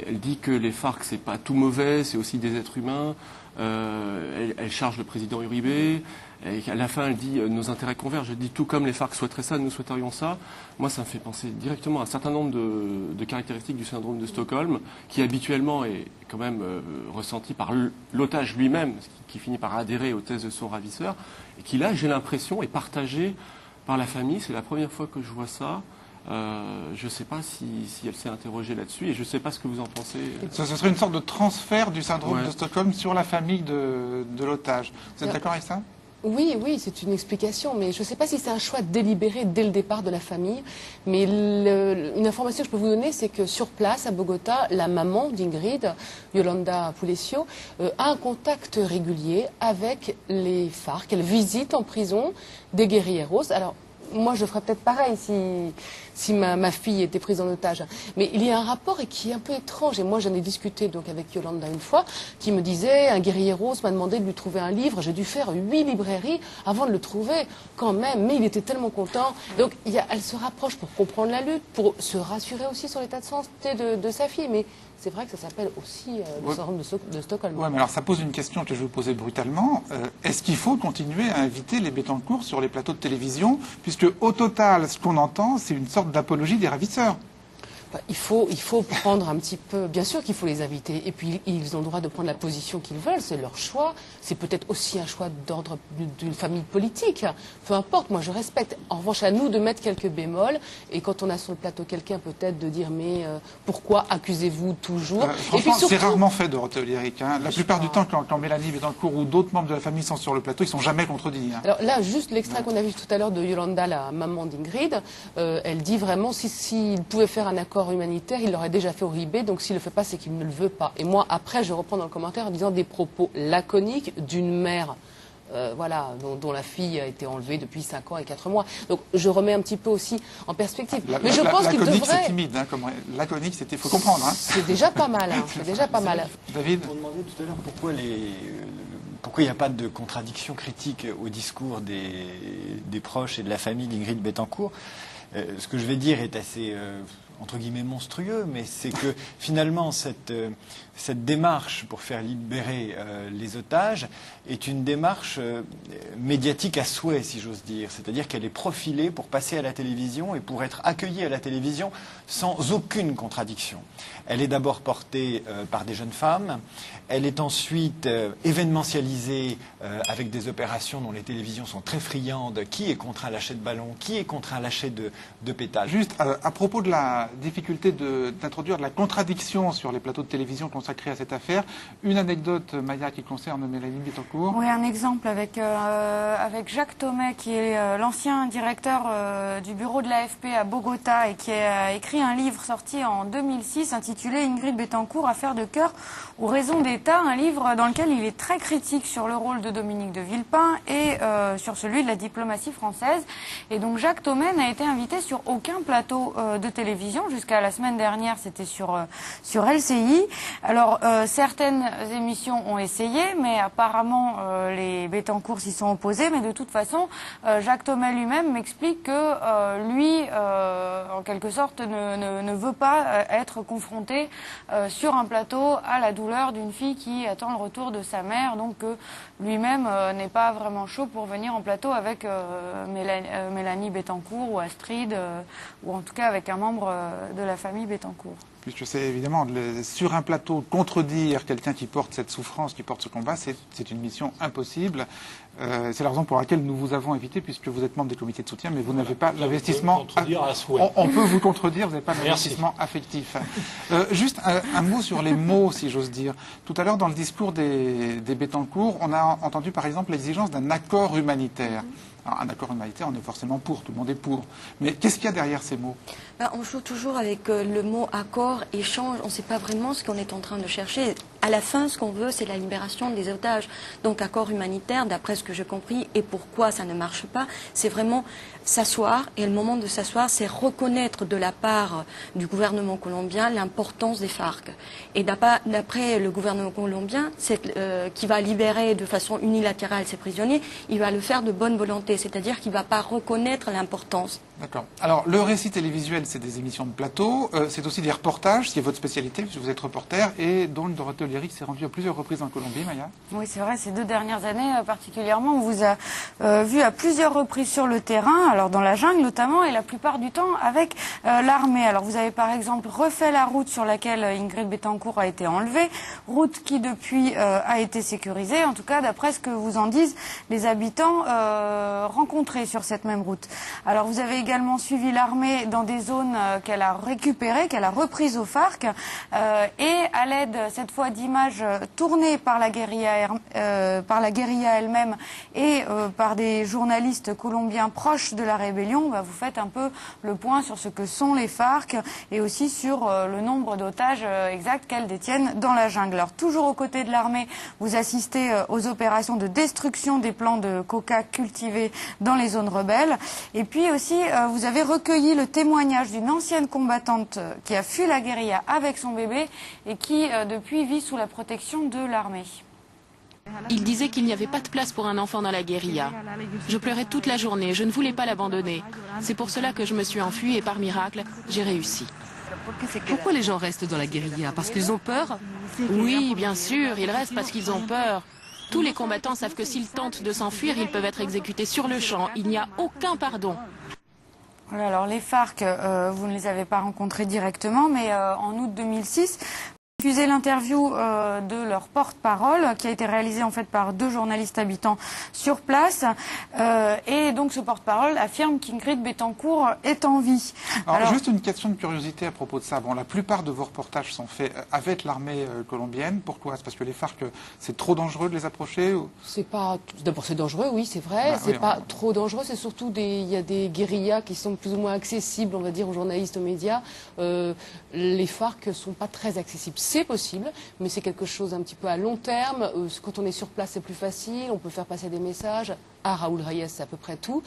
Elle dit que les FARC, c'est pas tout mauvais, c'est aussi des êtres humains. Elle charge le président Uribe. Et à la fin, elle dit nos intérêts convergent. Elle dit tout comme les FARC souhaiteraient ça, nous souhaiterions ça. Moi, ça me fait penser directement à un certain nombre de caractéristiques du syndrome de Stockholm, qui habituellement est quand même ressenti par l'otage lui-même, qui finit par adhérer aux thèses de son ravisseur, et qui là, j'ai l'impression, est partagé par la famille. C'est la première fois que je vois ça. Je ne sais pas si elle s'est interrogée là-dessus, et je ne sais pas ce que vous en pensez. Ce serait une sorte de transfert du syndrome de Stockholm sur la famille de l'otage. Vous êtes d'accord avec ça? Oui, c'est une explication, mais je ne sais pas si c'est un choix délibéré dès le départ de la famille. Mais une information que je peux vous donner, c'est que sur place, à Bogota, la maman d'Ingrid, Yolanda Pulesio, a un contact régulier avec les FARC. Elle visite en prison des guerrilleros. Alors, moi, je ferais peut-être pareil si ma fille était prise en otage. Mais il y a un rapport qui est un peu étrange. Et moi, j'en ai discuté donc avec Yolanda une fois, qui me disait, un guerrilleros m'a demandé de lui trouver un livre. J'ai dû faire 8 librairies avant de le trouver, quand même. Mais il était tellement content. Donc, elle se rapproche pour comprendre la lutte, pour se rassurer aussi sur l'état de santé de sa fille. Mais c'est vrai que ça s'appelle aussi le syndrome de Stockholm. Oui, mais alors ça pose une question que je vais vous poser brutalement. Est-ce qu'il faut continuer à inviter les Betancourt sur les plateaux de télévision, puisque au total, ce qu'on entend, c'est une sorte d'apologie des ravisseurs? Il faut prendre un petit peu... Bien sûr qu'il faut les inviter. Et puis, ils ont le droit de prendre la position qu'ils veulent. C'est leur choix. C'est peut-être aussi un choix d'ordre d'une famille politique. Peu importe, moi je respecte. En revanche, à nous de mettre quelques bémols. Et quand on a sur le plateau quelqu'un, peut-être de dire, mais pourquoi accusez-vous toujours? Franchement, c'est rarement fait, Dorothée Olléric. La plupart du temps, quand Mélanie Betancourt ou d'autres membres de la famille sont sur le plateau, ils ne sont jamais contredits. Alors là, juste l'extrait qu'on a vu tout à l'heure de Yolanda, la maman d'Ingrid, elle dit vraiment, s'il pouvait faire un accord humanitaire, il l'aurait déjà fait au Uribe, donc s'il ne le fait pas, c'est qu'il ne le veut pas. Et moi, après, je reprends dans le commentaire en disant des propos laconiques d'une mère dont la fille a été enlevée depuis 5 ans et 4 mois. Donc je remets un petit peu aussi en perspective. Mais je pense qu'il devrait... Laconique, c'est timide. Laconique, il faut comprendre. C'est déjà pas mal. C'est déjà pas mal. David, on demandait tout à l'heure pourquoi il n'y a pas de contradiction critique au discours des proches et de la famille d'Ingrid Betancourt. Ce que je vais dire est assez... entre guillemets monstrueux, mais c'est que finalement cette démarche pour faire libérer les otages est une démarche médiatique à souhait, si j'ose dire. C'est-à-dire qu'elle est profilée pour passer à la télévision et pour être accueillie à la télévision sans aucune contradiction. Elle est d'abord portée par des jeunes femmes, elle est ensuite événementialisée avec des opérations dont les télévisions sont très friandes. Qui est contre un lâcher de ballon? Qui est contre un lâcher de pétales? Juste à propos de la difficulté d'introduire de la contradiction sur les plateaux de télévision consacrés à cette affaire, une anecdote, Maya, qui concerne Mélanie Betancourt. Oui, un exemple avec Jacques Thomet, qui est l'ancien directeur du bureau de l'AFP à Bogota et qui a écrit un livre sorti en 2006 intitulé Ingrid Betancourt, affaire de cœur ou raison d'État, un livre dans lequel il est très critique sur le rôle de Dominique de Villepin et sur celui de la diplomatie française. Et donc Jacques Thomet n'a été invité sur aucun plateau de télévision. Jusqu'à la semaine dernière, c'était sur LCI. Alors, certaines émissions ont essayé, mais apparemment, les Betancourt s'y sont opposés. Mais de toute façon, Jacques Thomet lui-même m'explique que lui, en quelque sorte, ne veut pas être confronté sur un plateau à la douleur d'une fille qui attend le retour de sa mère. Donc, lui-même n'est pas vraiment chaud pour venir en plateau avec Mélanie Betancourt ou Astrid, ou en tout cas avec un membre de la famille Betancourt. Puisque c'est évidemment, sur un plateau, contredire quelqu'un qui porte cette souffrance, qui porte ce combat, c'est une mission impossible. C'est la raison pour laquelle nous vous avons invité, puisque vous êtes membre des comités de soutien, mais vous n'avez pas l'investissement... On peut vous contredire, vous n'avez pas l'investissement affectif. Juste un mot sur les mots, si j'ose dire. Tout à l'heure, dans le discours des Betancourt, on a entendu par exemple l'exigence d'un accord humanitaire. un accord humanitaire, on est forcément pour, tout le monde est pour. Mais qu'est-ce qu'il y a derrière ces mots? On joue toujours avec le mot accord, échange, on ne sait pas vraiment ce qu'on est en train de chercher. À la fin, ce qu'on veut, c'est la libération des otages. Donc accord humanitaire, d'après ce que j'ai compris, et pourquoi ça ne marche pas, c'est vraiment s'asseoir, et le moment de s'asseoir, c'est reconnaître de la part du gouvernement colombien l'importance des FARC. Et d'après le gouvernement colombien, qui va libérer de façon unilatérale ces prisonniers, il va le faire de bonne volonté, c'est-à-dire qu'il ne va pas reconnaître l'importance. D'accord. Alors, le récit télévisuel, c'est des émissions de plateau, c'est aussi des reportages, ce qui est votre spécialité, puisque vous êtes reporter, et donc Dorothée Oliéric s'est rendue à plusieurs reprises en Colombie, Maya. Oui, c'est vrai, ces 2 dernières années particulièrement, on vous a vu à plusieurs reprises sur le terrain, alors dans la jungle notamment, et la plupart du temps avec l'armée. Alors vous avez par exemple refait la route sur laquelle Ingrid Betancourt a été enlevée, route qui depuis a été sécurisée, en tout cas d'après ce que vous en disent les habitants rencontrés sur cette même route. Alors vous avez également suivi l'armée dans des zones qu'elle a récupérées, qu'elle a reprises aux FARC, et à l'aide cette fois d'images tournées par la guérilla elle-même et par des journalistes colombiens proches de la rébellion, vous faites un peu le point sur ce que sont les FARC et aussi sur le nombre d'otages exacts qu'elles détiennent dans la jungle. Alors toujours aux côtés de l'armée, vous assistez aux opérations de destruction des plants de coca cultivés dans les zones rebelles, et puis aussi vous avez recueilli le témoignage d'une ancienne combattante qui a fui la guérilla avec son bébé et qui depuis vit sous la protection de l'armée. Il disait qu'il n'y avait pas de place pour un enfant dans la guérilla. Je pleurais toute la journée, je ne voulais pas l'abandonner. C'est pour cela que je me suis enfuie et par miracle, j'ai réussi. Pourquoi les gens restent dans la guérilla? Parce qu'ils ont peur? Oui, bien sûr, ils restent parce qu'ils ont peur. Tous les combattants savent que s'ils tentent de s'enfuir, ils peuvent être exécutés sur le champ. Il n'y a aucun pardon. Voilà, alors les FARC, vous ne les avez pas rencontrés directement, mais en août 2006, vous diffusez l'interview de leur porte-parole, qui a été réalisée en fait par 2 journalistes habitants sur place, et donc ce porte-parole affirme qu'Ingrid Betancourt est en vie. Alors juste une question de curiosité à propos de ça. Bon, la plupart de vos reportages sont faits avec l'armée colombienne. Pourquoi? C'est parce que les FARC, c'est trop dangereux de les approcher ou... C'est pas... D'abord c'est dangereux, oui, c'est vrai. C'est pas trop dangereux, c'est surtout il y a des guérillas qui sont plus ou moins accessibles, on va dire, aux journalistes, aux médias. Les FARC ne sont pas très accessibles. C'est possible, mais c'est quelque chose un petit peu à long terme. Quand on est sur place, c'est plus facile. On peut faire passer des messages. À Raoul Reyes, c'est à peu près tout.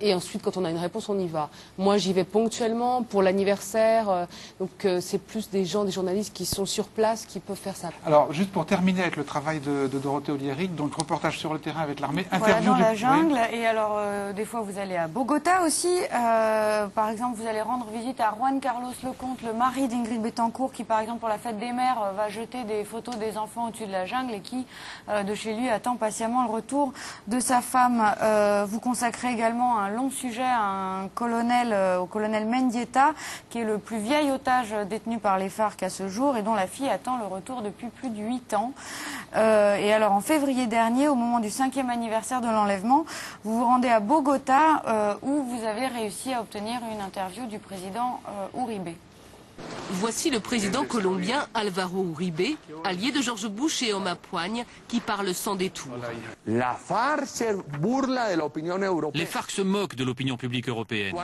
Et ensuite, quand on a une réponse, on y va. Moi, j'y vais ponctuellement pour l'anniversaire. Donc, c'est plus des journalistes qui sont sur place qui peuvent faire ça. Alors, juste pour terminer avec le travail de Dorothée Oliéric, donc reportage sur le terrain avec l'armée, voilà, interview dans la jungle. Oui. Et alors, des fois, vous allez à Bogota aussi. Par exemple, vous allez rendre visite à Juan Carlos Lecomte, le mari d'Ingrid Betancourt, qui, par exemple, pour la fête des mères, va jeter des photos des enfants au-dessus de la jungle et qui, de chez lui, attend patiemment le retour de sa femme. Vous consacrez également un long sujet à un colonel, au colonel Mendieta, qui est le plus vieil otage détenu par les FARC à ce jour et dont la fille attend le retour depuis plus de 8 ans. Et alors en février dernier, au moment du 5e anniversaire de l'enlèvement, vous vous rendez à Bogota où vous avez réussi à obtenir une interview du président Uribe. Voici le président colombien Álvaro Uribe, allié de George Bush et homme à poigne, qui parle sans détour. Les FARC se moquent de l'opinion publique européenne.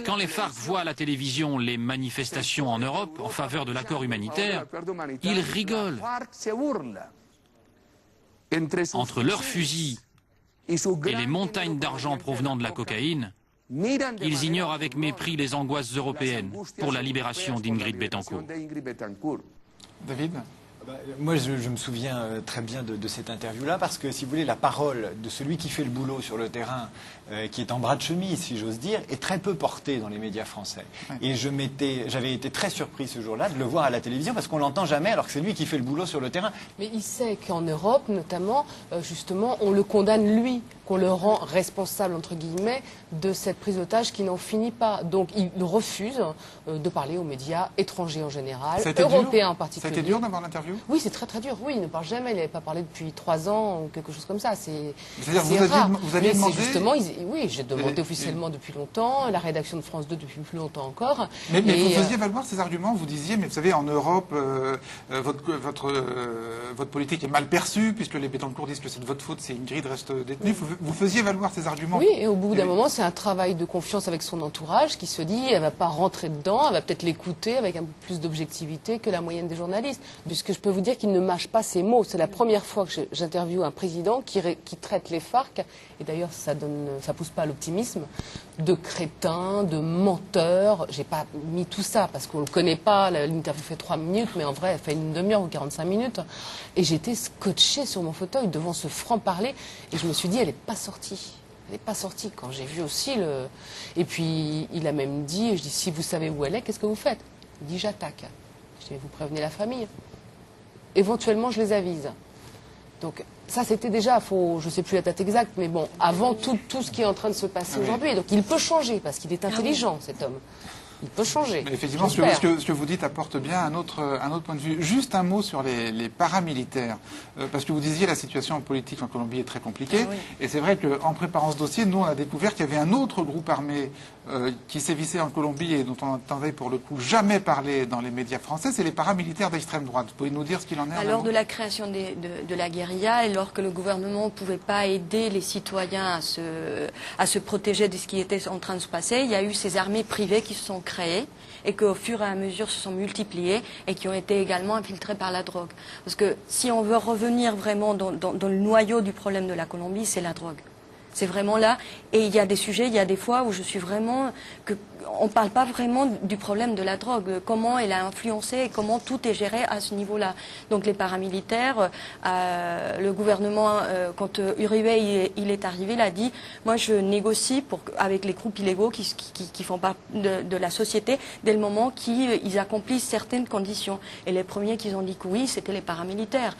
Quand les FARC voient à la télévision les manifestations en Europe en faveur de l'accord humanitaire, ils rigolent. Entre leurs fusils et les montagnes d'argent provenant de la cocaïne, ils ignorent avec mépris les angoisses européennes pour la libération d'Ingrid Betancourt. David ? Moi, je me souviens très bien de cette interview-là parce que, si vous voulez, la parole de celui qui fait le boulot sur le terrain, qui est en bras de chemise, si j'ose dire, est très peu portée dans les médias français. Et j'avais été très surpris ce jour-là de le voir à la télévision parce qu'on l'entend jamais alors que c'est lui qui fait le boulot sur le terrain. Mais il sait qu'en Europe, notamment, justement, on le condamne lui, qu'on le rend responsable, entre guillemets, de cette prise d'otage qui n'en finit pas. Donc il refuse de parler aux médias étrangers en général, européens en particulier. Ça a été dur d'avoir l'interview ? Oui, c'est très très dur. Oui, il ne parle jamais, il n'avait pas parlé depuis 3 ans ou quelque chose comme ça. C'est-à-dire vous aviez demandé... justement, oui, j'ai demandé officiellement depuis longtemps, la rédaction de France 2 depuis plus longtemps encore. Mais vous faisiez valoir ces arguments, vous disiez, mais vous savez, en Europe, votre politique est mal perçue, puisque les Betancourt disent que c'est de votre faute si Ingrid reste détenue. vous faisiez valoir ces arguments. Oui, et au bout d'un moment, c'est un travail de confiance avec son entourage qui se dit, elle ne va pas rentrer dedans, elle va peut-être l'écouter avec un peu plus d'objectivité que la moyenne des journalistes. Puisque je peux vous dire qu'il ne mâche pas ses mots. C'est la première fois que j'interviewe un président qui traite les FARC, et d'ailleurs ça pousse pas à l'optimisme, de crétins, de menteurs. J'ai pas mis tout ça parce qu'on ne le connaît pas, l'interview fait 3 minutes, mais en vrai elle fait une demi-heure ou 45 minutes. Et j'étais scotché sur mon fauteuil devant ce franc-parler, et je me suis dit, elle n'est pas sortie. Elle n'est pas sortie quand j'ai vu aussi le... Et puis il a même dit, je dis, si vous savez où elle est, qu'est-ce que vous faites? Il dit, j'attaque. Je dis, vous prévenez la famille. Éventuellement, je les avise. Donc ça, c'était déjà, je ne sais plus la date exacte, mais bon, avant tout ce qui est en train de se passer aujourd'hui. Donc il peut changer, parce qu'il est intelligent, cet homme. Il peut changer. Mais effectivement, ce que vous dites apporte bien un autre point de vue. Juste un mot sur les paramilitaires. Parce que vous disiez la situation politique en Colombie est très compliquée. Ah oui. Et c'est vrai qu'en préparant ce dossier, nous, on a découvert qu'il y avait un autre groupe armé qui sévissait en Colombie et dont on n'entendait pour le coup jamais parler dans les médias français. C'est les paramilitaires d'extrême droite. Vous pouvez nous dire ce qu'il en est? Lors de la création de la guérilla, et lorsque le gouvernement ne pouvait pas aider les citoyens à se protéger de ce qui était en train de se passer, il y a eu ces armées privées qui se sont créées et qui au fur et à mesure se sont multipliées et qui ont été également infiltrées par la drogue. Parce que si on veut revenir vraiment dans le noyau du problème de la Colombie, c'est la drogue. C'est vraiment là. Et il y a des sujets, il y a des fois où je suis vraiment... on ne parle pas vraiment du problème de la drogue, comment elle a influencé et comment tout est géré à ce niveau-là. Donc les paramilitaires, le gouvernement, quand Uribe il est arrivé, il a dit « Moi je négocie avec les groupes illégaux qui font partie de la société dès le moment qu'ils accomplissent certaines conditions. » Et les premiers qui ont dit que oui, c'était les paramilitaires.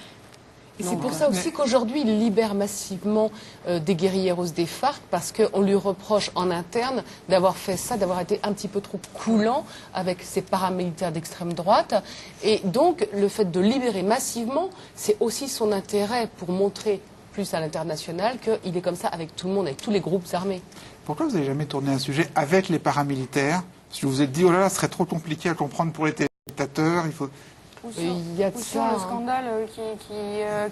Et c'est pour ça aussi qu'aujourd'hui, il libère massivement des guérilleros des FARC, parce qu'on lui reproche en interne d'avoir fait ça, d'avoir été un petit peu trop coulant avec ces paramilitaires d'extrême droite. Et donc, le fait de libérer massivement, c'est aussi son intérêt pour montrer plus à l'international qu'il est comme ça avec tout le monde, avec tous les groupes armés. Pourquoi vous n'avez jamais tourné un sujet avec les paramilitaires? Parce que vous vous êtes dit, oh là là, ce serait trop compliqué à comprendre pour les téléspectateurs, il faut... Il y a de ça, sur le scandale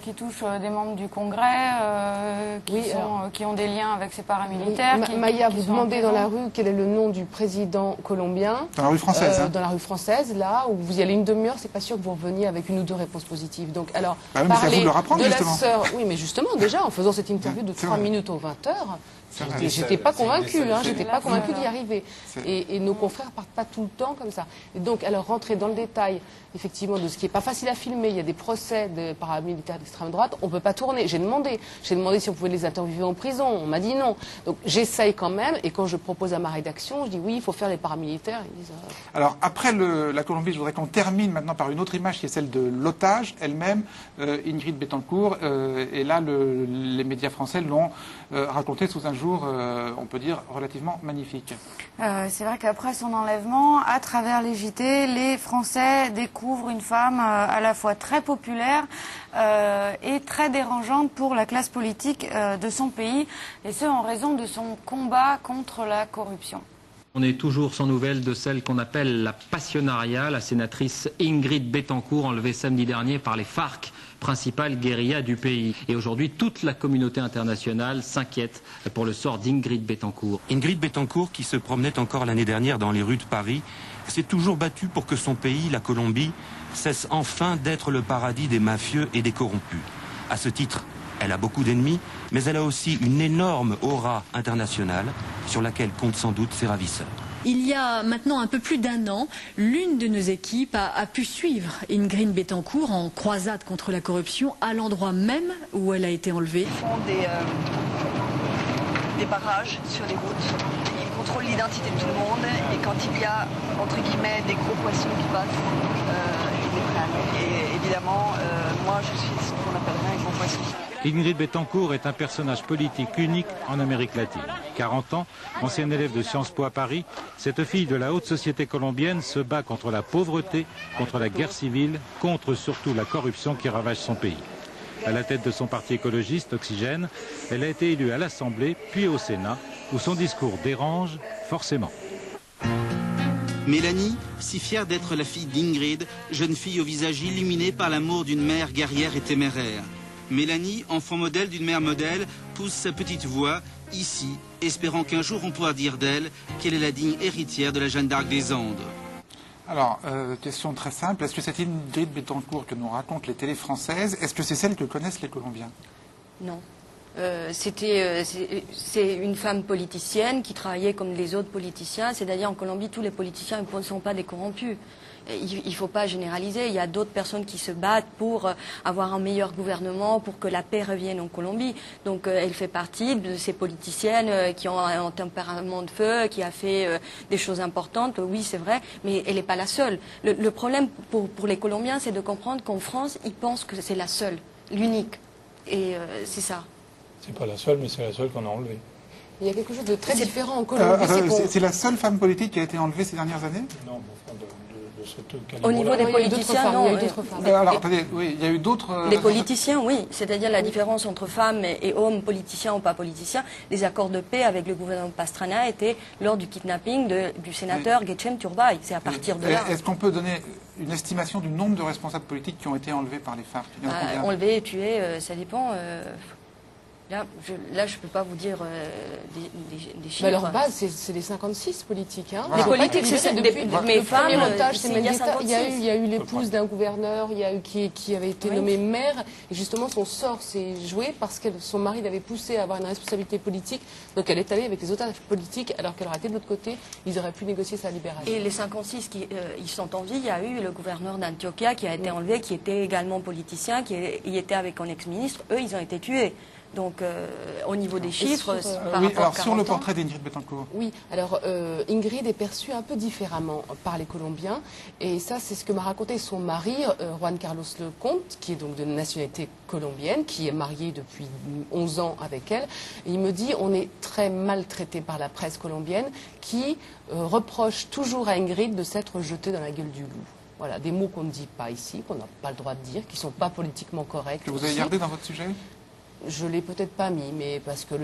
qui touche des membres du Congrès, qui ont des liens avec ces paramilitaires. Maya, vous demandez dans la rue quel est le nom du président colombien. Dans la rue française. Dans la rue française, là, où vous y allez une demi-heure, c'est pas sûr que vous reveniez avec une ou deux réponses positives. Donc, alors, mais c'est à vous de le rapprendre, justement. La sœur, oui, mais justement, déjà, en faisant cette interview de 3 minutes aux 20h, j'étais pas convaincue, j'étais pas convaincue d'y arriver. Et nos confrères partent pas tout le temps comme ça. Et donc, alors, rentrer dans le détail, effectivement, de ce qui n'est pas facile à filmer, il y a des procès de paramilitaires d'extrême droite, on ne peut pas tourner. J'ai demandé si on pouvait les interviewer en prison, on m'a dit non. Donc, j'essaye quand même, et quand je propose à ma rédaction, je dis oui, il faut faire les paramilitaires. Ils disent, Alors, après la Colombie, je voudrais qu'on termine maintenant par une autre image qui est celle de l'otage elle-même, Ingrid Betancourt, et là, les médias français l'ont raconté sous un jour, on peut dire, relativement magnifique. C'est vrai qu'après son enlèvement, à travers les JT, les Français découvrent une femme à la fois très populaire et très dérangeante pour la classe politique de son pays, et ce en raison de son combat contre la corruption. On est toujours sans nouvelles de celle qu'on appelle la passionnariat, la sénatrice Ingrid Betancourt, enlevée samedi dernier par les FARC, principale guérilla du pays. Et aujourd'hui, toute la communauté internationale s'inquiète pour le sort d'Ingrid Betancourt. Ingrid Betancourt, qui se promenait encore l'année dernière dans les rues de Paris, s'est toujours battue pour que son pays, la Colombie, cesse enfin d'être le paradis des mafieux et des corrompus. À ce titre, elle a beaucoup d'ennemis, mais elle a aussi une énorme aura internationale sur laquelle comptent sans doute ses ravisseurs. Il y a maintenant un peu plus d'1 an, l'une de nos équipes a pu suivre Ingrid Betancourt en croisade contre la corruption à l'endroit même où elle a été enlevée. Ils font des barrages sur les routes, ils contrôlent l'identité de tout le monde, et quand il y a, entre guillemets, des gros poissons qui passent, ils les prennent. Et évidemment, moi je suis ce qu'on appellerait un gros poisson. Ingrid Betancourt est un personnage politique unique en Amérique latine. 40 ans, ancienne élève de Sciences Po à Paris, cette fille de la haute société colombienne se bat contre la pauvreté, contre la guerre civile, contre surtout la corruption qui ravage son pays. À la tête de son parti écologiste, Oxygène, elle a été élue à l'Assemblée, puis au Sénat, où son discours dérange forcément. Mélanie, si fière d'être la fille d'Ingrid, jeune fille au visage illuminé par l'amour d'une mère guerrière et téméraire. Mélanie, enfant modèle d'une mère modèle, pousse sa petite voix ici, espérant qu'un jour on pourra dire d'elle qu'elle est la digne héritière de la Jeanne d'Arc des Andes. Alors, question très simple, est-ce que cette Ingrid Betancourt que nous racontent les télés françaises, est-ce que c'est celle que connaissent les Colombiens? Non. C'est une femme politicienne qui travaillait comme les autres politiciens. C'est-à-dire en Colombie, tous les politiciens ne sont pas des corrompus. Il ne faut pas généraliser. Il y a d'autres personnes qui se battent pour avoir un meilleur gouvernement, pour que la paix revienne en Colombie. Donc elle fait partie de ces politiciennes qui ont un tempérament de feu, qui a fait des choses importantes. Oui, c'est vrai, mais elle n'est pas la seule. Le problème pour les Colombiens, c'est de comprendre qu'en France, ils pensent que c'est la seule, l'unique. Et c'est ça. C'est pas la seule, mais c'est la seule qu'on a enlevée. Il y a quelque chose de très différent en Colombie. C'est la seule femme politique qui a été enlevée ces dernières années? Non, enfin, de ce calibre. Au niveau des politiciens, non. Il y a eu d'autres femmes. Alors, attendez, oui, il y a eu d'autres... Les politiciens, oui. C'est-à-dire la différence entre femmes et hommes, politiciens ou pas politiciens. Les accords de paix avec le gouvernement Pastrana étaient lors du kidnapping du sénateur Guetchen Turbay. C'est à partir de là. Est-ce qu'on peut donner une estimation du nombre de responsables politiques qui ont été enlevés par les FARC? Enlevés et tués, ça dépend... Là, je ne peux pas vous dire des chiffres. Mais leur base, c'est les 56 politiques. Hein. Les politiques, c'est mes femmes. Il y a eu l'épouse d'un gouverneur qui avait été nommée maire. Et justement, son sort s'est joué parce que son mari l'avait poussée à avoir une responsabilité politique. Donc elle est allée avec les otages politiques, alors qu'elle aurait été de l'autre côté. Ils auraient pu négocier sa libération. Et les 56 ils sont en vie, il y a eu le gouverneur d'Antioquia qui a été enlevé, qui était également politicien, qui était avec un ex-ministre. Eux, ils ont été tués. Donc, au niveau des chiffres, par rapport alors, sur le portrait d'Ingrid Betancourt. Oui, alors Ingrid est perçue un peu différemment par les Colombiens. Et ça, c'est ce que m'a raconté son mari, Juan Carlos Lecomte, qui est donc de nationalité colombienne, qui est marié depuis 11 ans avec elle. Et il me dit, on est très maltraité par la presse colombienne, qui reproche toujours à Ingrid de s'être jetée dans la gueule du loup. Voilà, des mots qu'on ne dit pas ici, qu'on n'a pas le droit de dire, qui ne sont pas politiquement corrects. Que vous avez gardé dans votre sujet? Je ne l'ai peut-être pas mis, mais parce que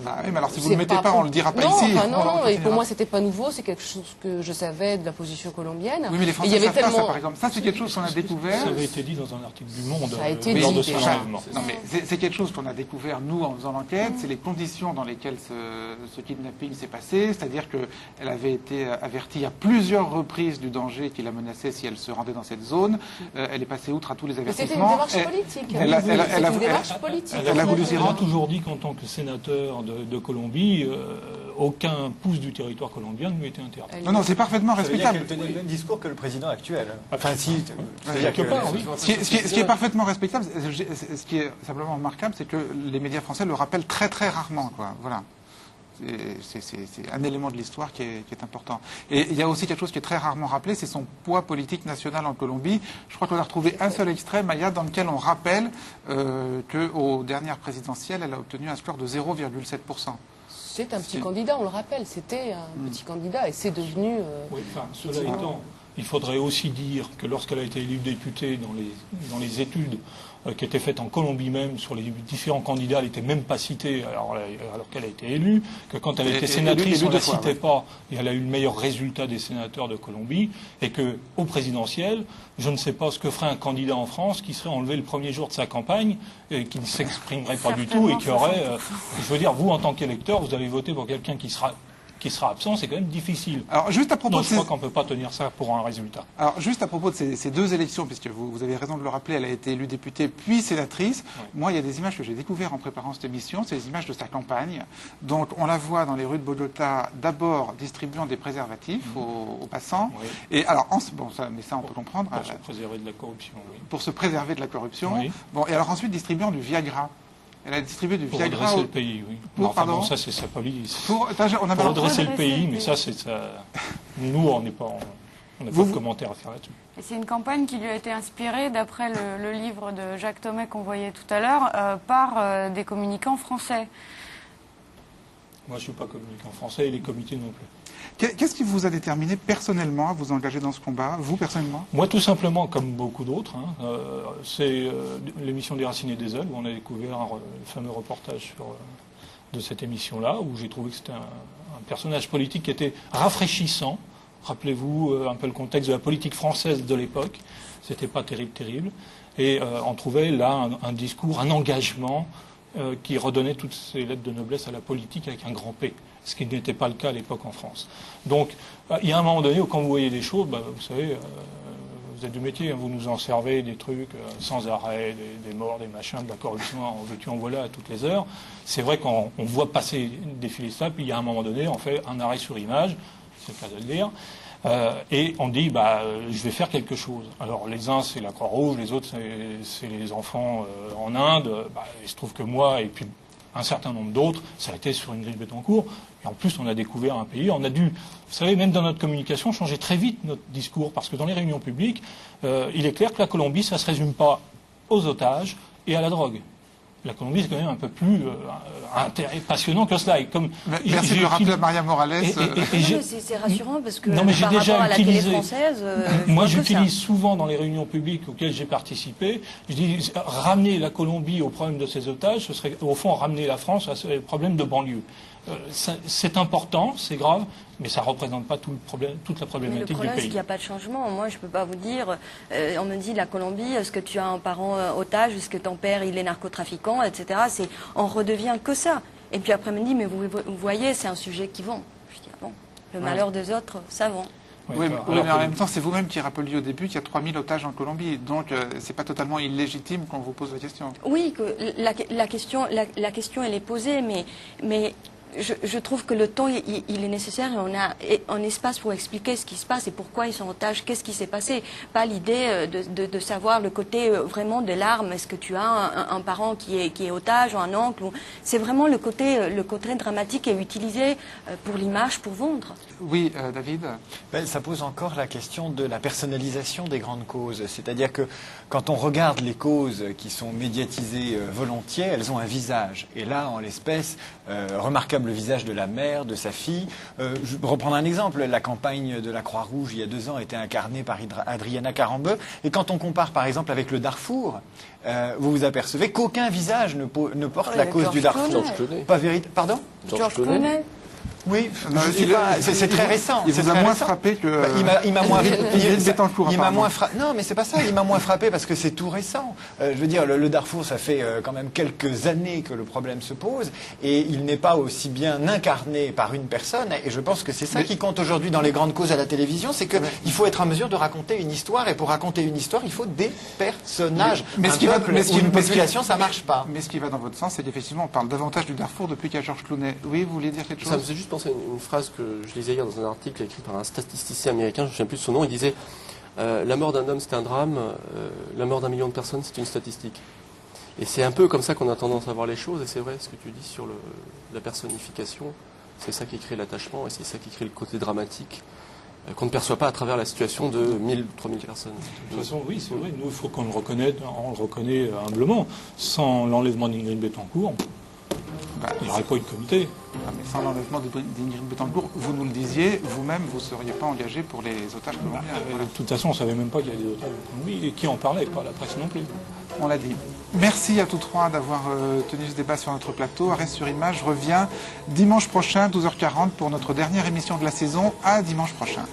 Ah oui, mais alors si vous ne le mettez pas, on ne le dira pas ici. Non, et pour moi, c'était pas nouveau, c'est quelque chose que je savais de la position colombienne. Oui, mais les Français savent pas ça, par exemple. Ça, c'est quelque chose qu'on a découvert. Ça avait été dit dans un article du Monde ça a été lors dit, de son enlèvement. Non, mais c'est quelque chose qu'on a découvert, nous, en faisant l'enquête. C'est les conditions dans lesquelles ce kidnapping s'est passé. C'est-à-dire qu'elle avait été avertie à plusieurs reprises du danger qui la menaçait si elle se rendait dans cette zone. Elle est passée outre à tous les avertissements. C'était une démarche politique. C'est une démarche politique. Elle a voulu s'y rendre. Toujours dit qu'en tant que sénateur de Colombie, aucun pouce du territoire colombien ne lui était interdit. Non, c'est parfaitement respectable. Elle tenait le même discours que le président actuel. Enfin, si, quelque part, oui. Ce qui est parfaitement respectable, ce qui est simplement remarquable, c'est que les médias français le rappellent très très rarement, quoi. Voilà. C'est un élément de l'histoire qui est important. Et il y a aussi quelque chose qui est très rarement rappelé, c'est son poids politique national en Colombie. Je crois qu'on a retrouvé un seul extrait, Maya, dans lequel on rappelle qu'aux dernières présidentielles, elle a obtenu un score de 0,7%. C'est un petit candidat, on le rappelle, c'était un petit candidat et c'est devenu... Oui, enfin, cela étant, il faudrait aussi dire que lorsqu'elle a été élue députée dans les études qui étaient faites en Colombie même, sur les différents candidats, elle n'était même pas citée alors qu'elle a été élue, que quand elle était sénatrice, on ne la citait pas, et elle a eu le meilleur résultat des sénateurs de Colombie, et qu'au présidentiel, je ne sais pas ce que ferait un candidat en France qui serait enlevé le premier jour de sa campagne, et qui ne s'exprimerait pas du tout, et qui aurait... je veux dire, vous, en tant qu'électeur, vous avez voté pour quelqu'un qui sera absent, c'est quand même difficile. Alors, juste à propos donc, je crois qu'on ne peut pas tenir ça pour un résultat. Alors, juste à propos de ces deux élections, puisque vous avez raison de le rappeler, elle a été élue députée puis sénatrice. Oui. Moi, il y a des images que j'ai découvertes en préparant cette émission, c'est les images de sa campagne. Donc, on la voit dans les rues de Bogota, d'abord distribuant des préservatifs aux passants. Oui. Et alors, mais ça, on peut comprendre. Pour se préserver de la corruption, oui. Pour se préserver de la corruption. Oui. Bon, et alors ensuite, distribuant du Viagra. Elle a distribué du Viagra. Pour redresser le pays, oui. Bon, ça, c'est sa police. Pour redresser le pays, mais ça, c'est ça. Nous, on n'a pas de commentaire à faire là-dessus. C'est une campagne qui lui a été inspirée, d'après le livre de Jacques Thomet qu'on voyait tout à l'heure, par des communicants français. Moi, je ne suis pas communicant français et les comités non plus. Qu'est-ce qui vous a déterminé personnellement à vous engager dans ce combat, vous personnellement? Moi, tout simplement, comme beaucoup d'autres, c'est l'émission des Racines et des Ailes, où on a découvert le fameux reportage de cette émission-là, où j'ai trouvé que c'était un personnage politique qui était rafraîchissant. Rappelez-vous un peu le contexte de la politique française de l'époque, c'était pas terrible. Et on trouvait là un discours, un engagement qui redonnait toutes ces lettres de noblesse à la politique avec un grand P, ce qui n'était pas le cas à l'époque en France. Donc il y a un moment donné où quand vous voyez des choses, vous savez, vous êtes du métier, vous nous en servez des trucs sans arrêt, des morts, des machins, de la corruption, en veux-tu, en voilà à toutes les heures. C'est vrai qu'on voit passer défiler ça, puis il y a un moment donné, on fait un arrêt sur image, c'est le cas de le dire, et on dit, je vais faire quelque chose. Alors les uns, c'est la Croix-Rouge, les autres, c'est les enfants en Inde. Il se trouve que moi, et puis un certain nombre d'autres, ça a été sur Ingrid Betancourt. Et en plus, on a découvert un pays. On a dû, vous savez, même dans notre communication, changer très vite notre discours. Parce que dans les réunions publiques, il est clair que la Colombie, ça ne se résume pas aux otages et à la drogue. La Colombie, c'est quand même un peu plus passionnant que cela. Et comme merci de le rappeler à Maria Morales. C'est rassurant parce que non, mais par rapport à la télé française... moi, j'utilise souvent dans les réunions publiques auxquelles j'ai participé, je dis ramener la Colombie au problème de ses otages, ce serait au fond ramener la France à ce problème de banlieue. C'est important, c'est grave, mais ça ne représente pas tout le problème, toute la problématique du pays. Le problème, c'est qu'il n'y a pas de changement. Moi, je ne peux pas vous dire, on me dit la Colombie, est-ce que tu as un parent otage, est-ce que ton père il est narcotrafiquant, etc. On redevient que ça. Et puis après, on me dit, mais vous voyez, c'est un sujet qui vend. Je dis, ah bon, le malheur des autres, ça vend. Oui, mais en même temps, c'est vous-même qui rappeliez au début qu'il y a 3000 otages en Colombie. Donc, c'est pas totalement illégitime qu'on vous pose la question. Oui, que la question, elle est posée, mais je trouve que le temps, il est nécessaire et on a un espace pour expliquer ce qui se passe et pourquoi ils sont otages, qu'est-ce qui s'est passé. Pas l'idée de savoir le côté vraiment de l'arme. Est-ce que tu as un parent qui est otage ou un oncle? C'est vraiment le côté dramatique et utilisé pour l'image, pour vendre. Oui, David. Ça pose encore la question de la personnalisation des grandes causes. C'est-à-dire que quand on regarde les causes qui sont médiatisées volontiers, elles ont un visage. Et là, en l'espèce, remarquable visage de la mère, de sa fille. Je vais reprendre un exemple. La campagne de la Croix-Rouge, il y a 2 ans, était incarnée par Adriana Carambeu. Et quand on compare, par exemple, avec le Darfour, vous vous apercevez qu'aucun visage ne porte la cause du Darfour. Georges Clooney. Pas véritable. Pardon? Georges Clooney. Oui, c'est très récent. Il vous a moins frappé que... Il m'a moins frappé. Non, mais c'est pas ça. Il m'a moins frappé parce que c'est tout récent. Je veux dire, le Darfour, ça fait quand même quelques années que le problème se pose et il n'est pas aussi bien incarné par une personne. Et je pense que c'est ça qui compte aujourd'hui dans les grandes causes à la télévision, c'est qu'il faut être en mesure de raconter une histoire et pour raconter une histoire, il faut des personnages. Mais une population, ça marche pas. Mais ce qui va dans votre sens, c'est qu'effectivement, on parle davantage du Darfour depuis qu'il y a Georges Clooney. Oui, vous vouliez dire quelque chose? Ça me faisait juste penser à une phrase que je lisais hier dans un article écrit par un statisticien américain, je ne me souviens plus de son nom, il disait la mort d'un homme c'est un drame, la mort d'un million de personnes c'est une statistique. Et c'est un peu comme ça qu'on a tendance à voir les choses, et c'est vrai ce que tu dis sur la personnification, c'est ça qui crée l'attachement et c'est ça qui crée le côté dramatique qu'on ne perçoit pas à travers la situation de 1000, 3000 personnes. De toute façon, oui, c'est vrai, nous il faut qu'on le reconnaisse, on le reconnaît humblement, sans l'enlèvement d'Ingrid Betancourt. Il n'y aurait pas eu de comité. Mais sans l'enlèvement d'Ingrid Betancourt, vous nous le disiez, vous-même, vous ne seriez pas engagé pour les otages colombiens. De toute façon, on ne savait même pas qu'il y avait des otages en Colombie et qui en parlait, pas la presse non plus. On l'a dit. Merci à tous trois d'avoir tenu ce débat sur notre plateau. Arrêt sur image revient dimanche prochain, 12h40, pour notre dernière émission de la saison. À dimanche prochain.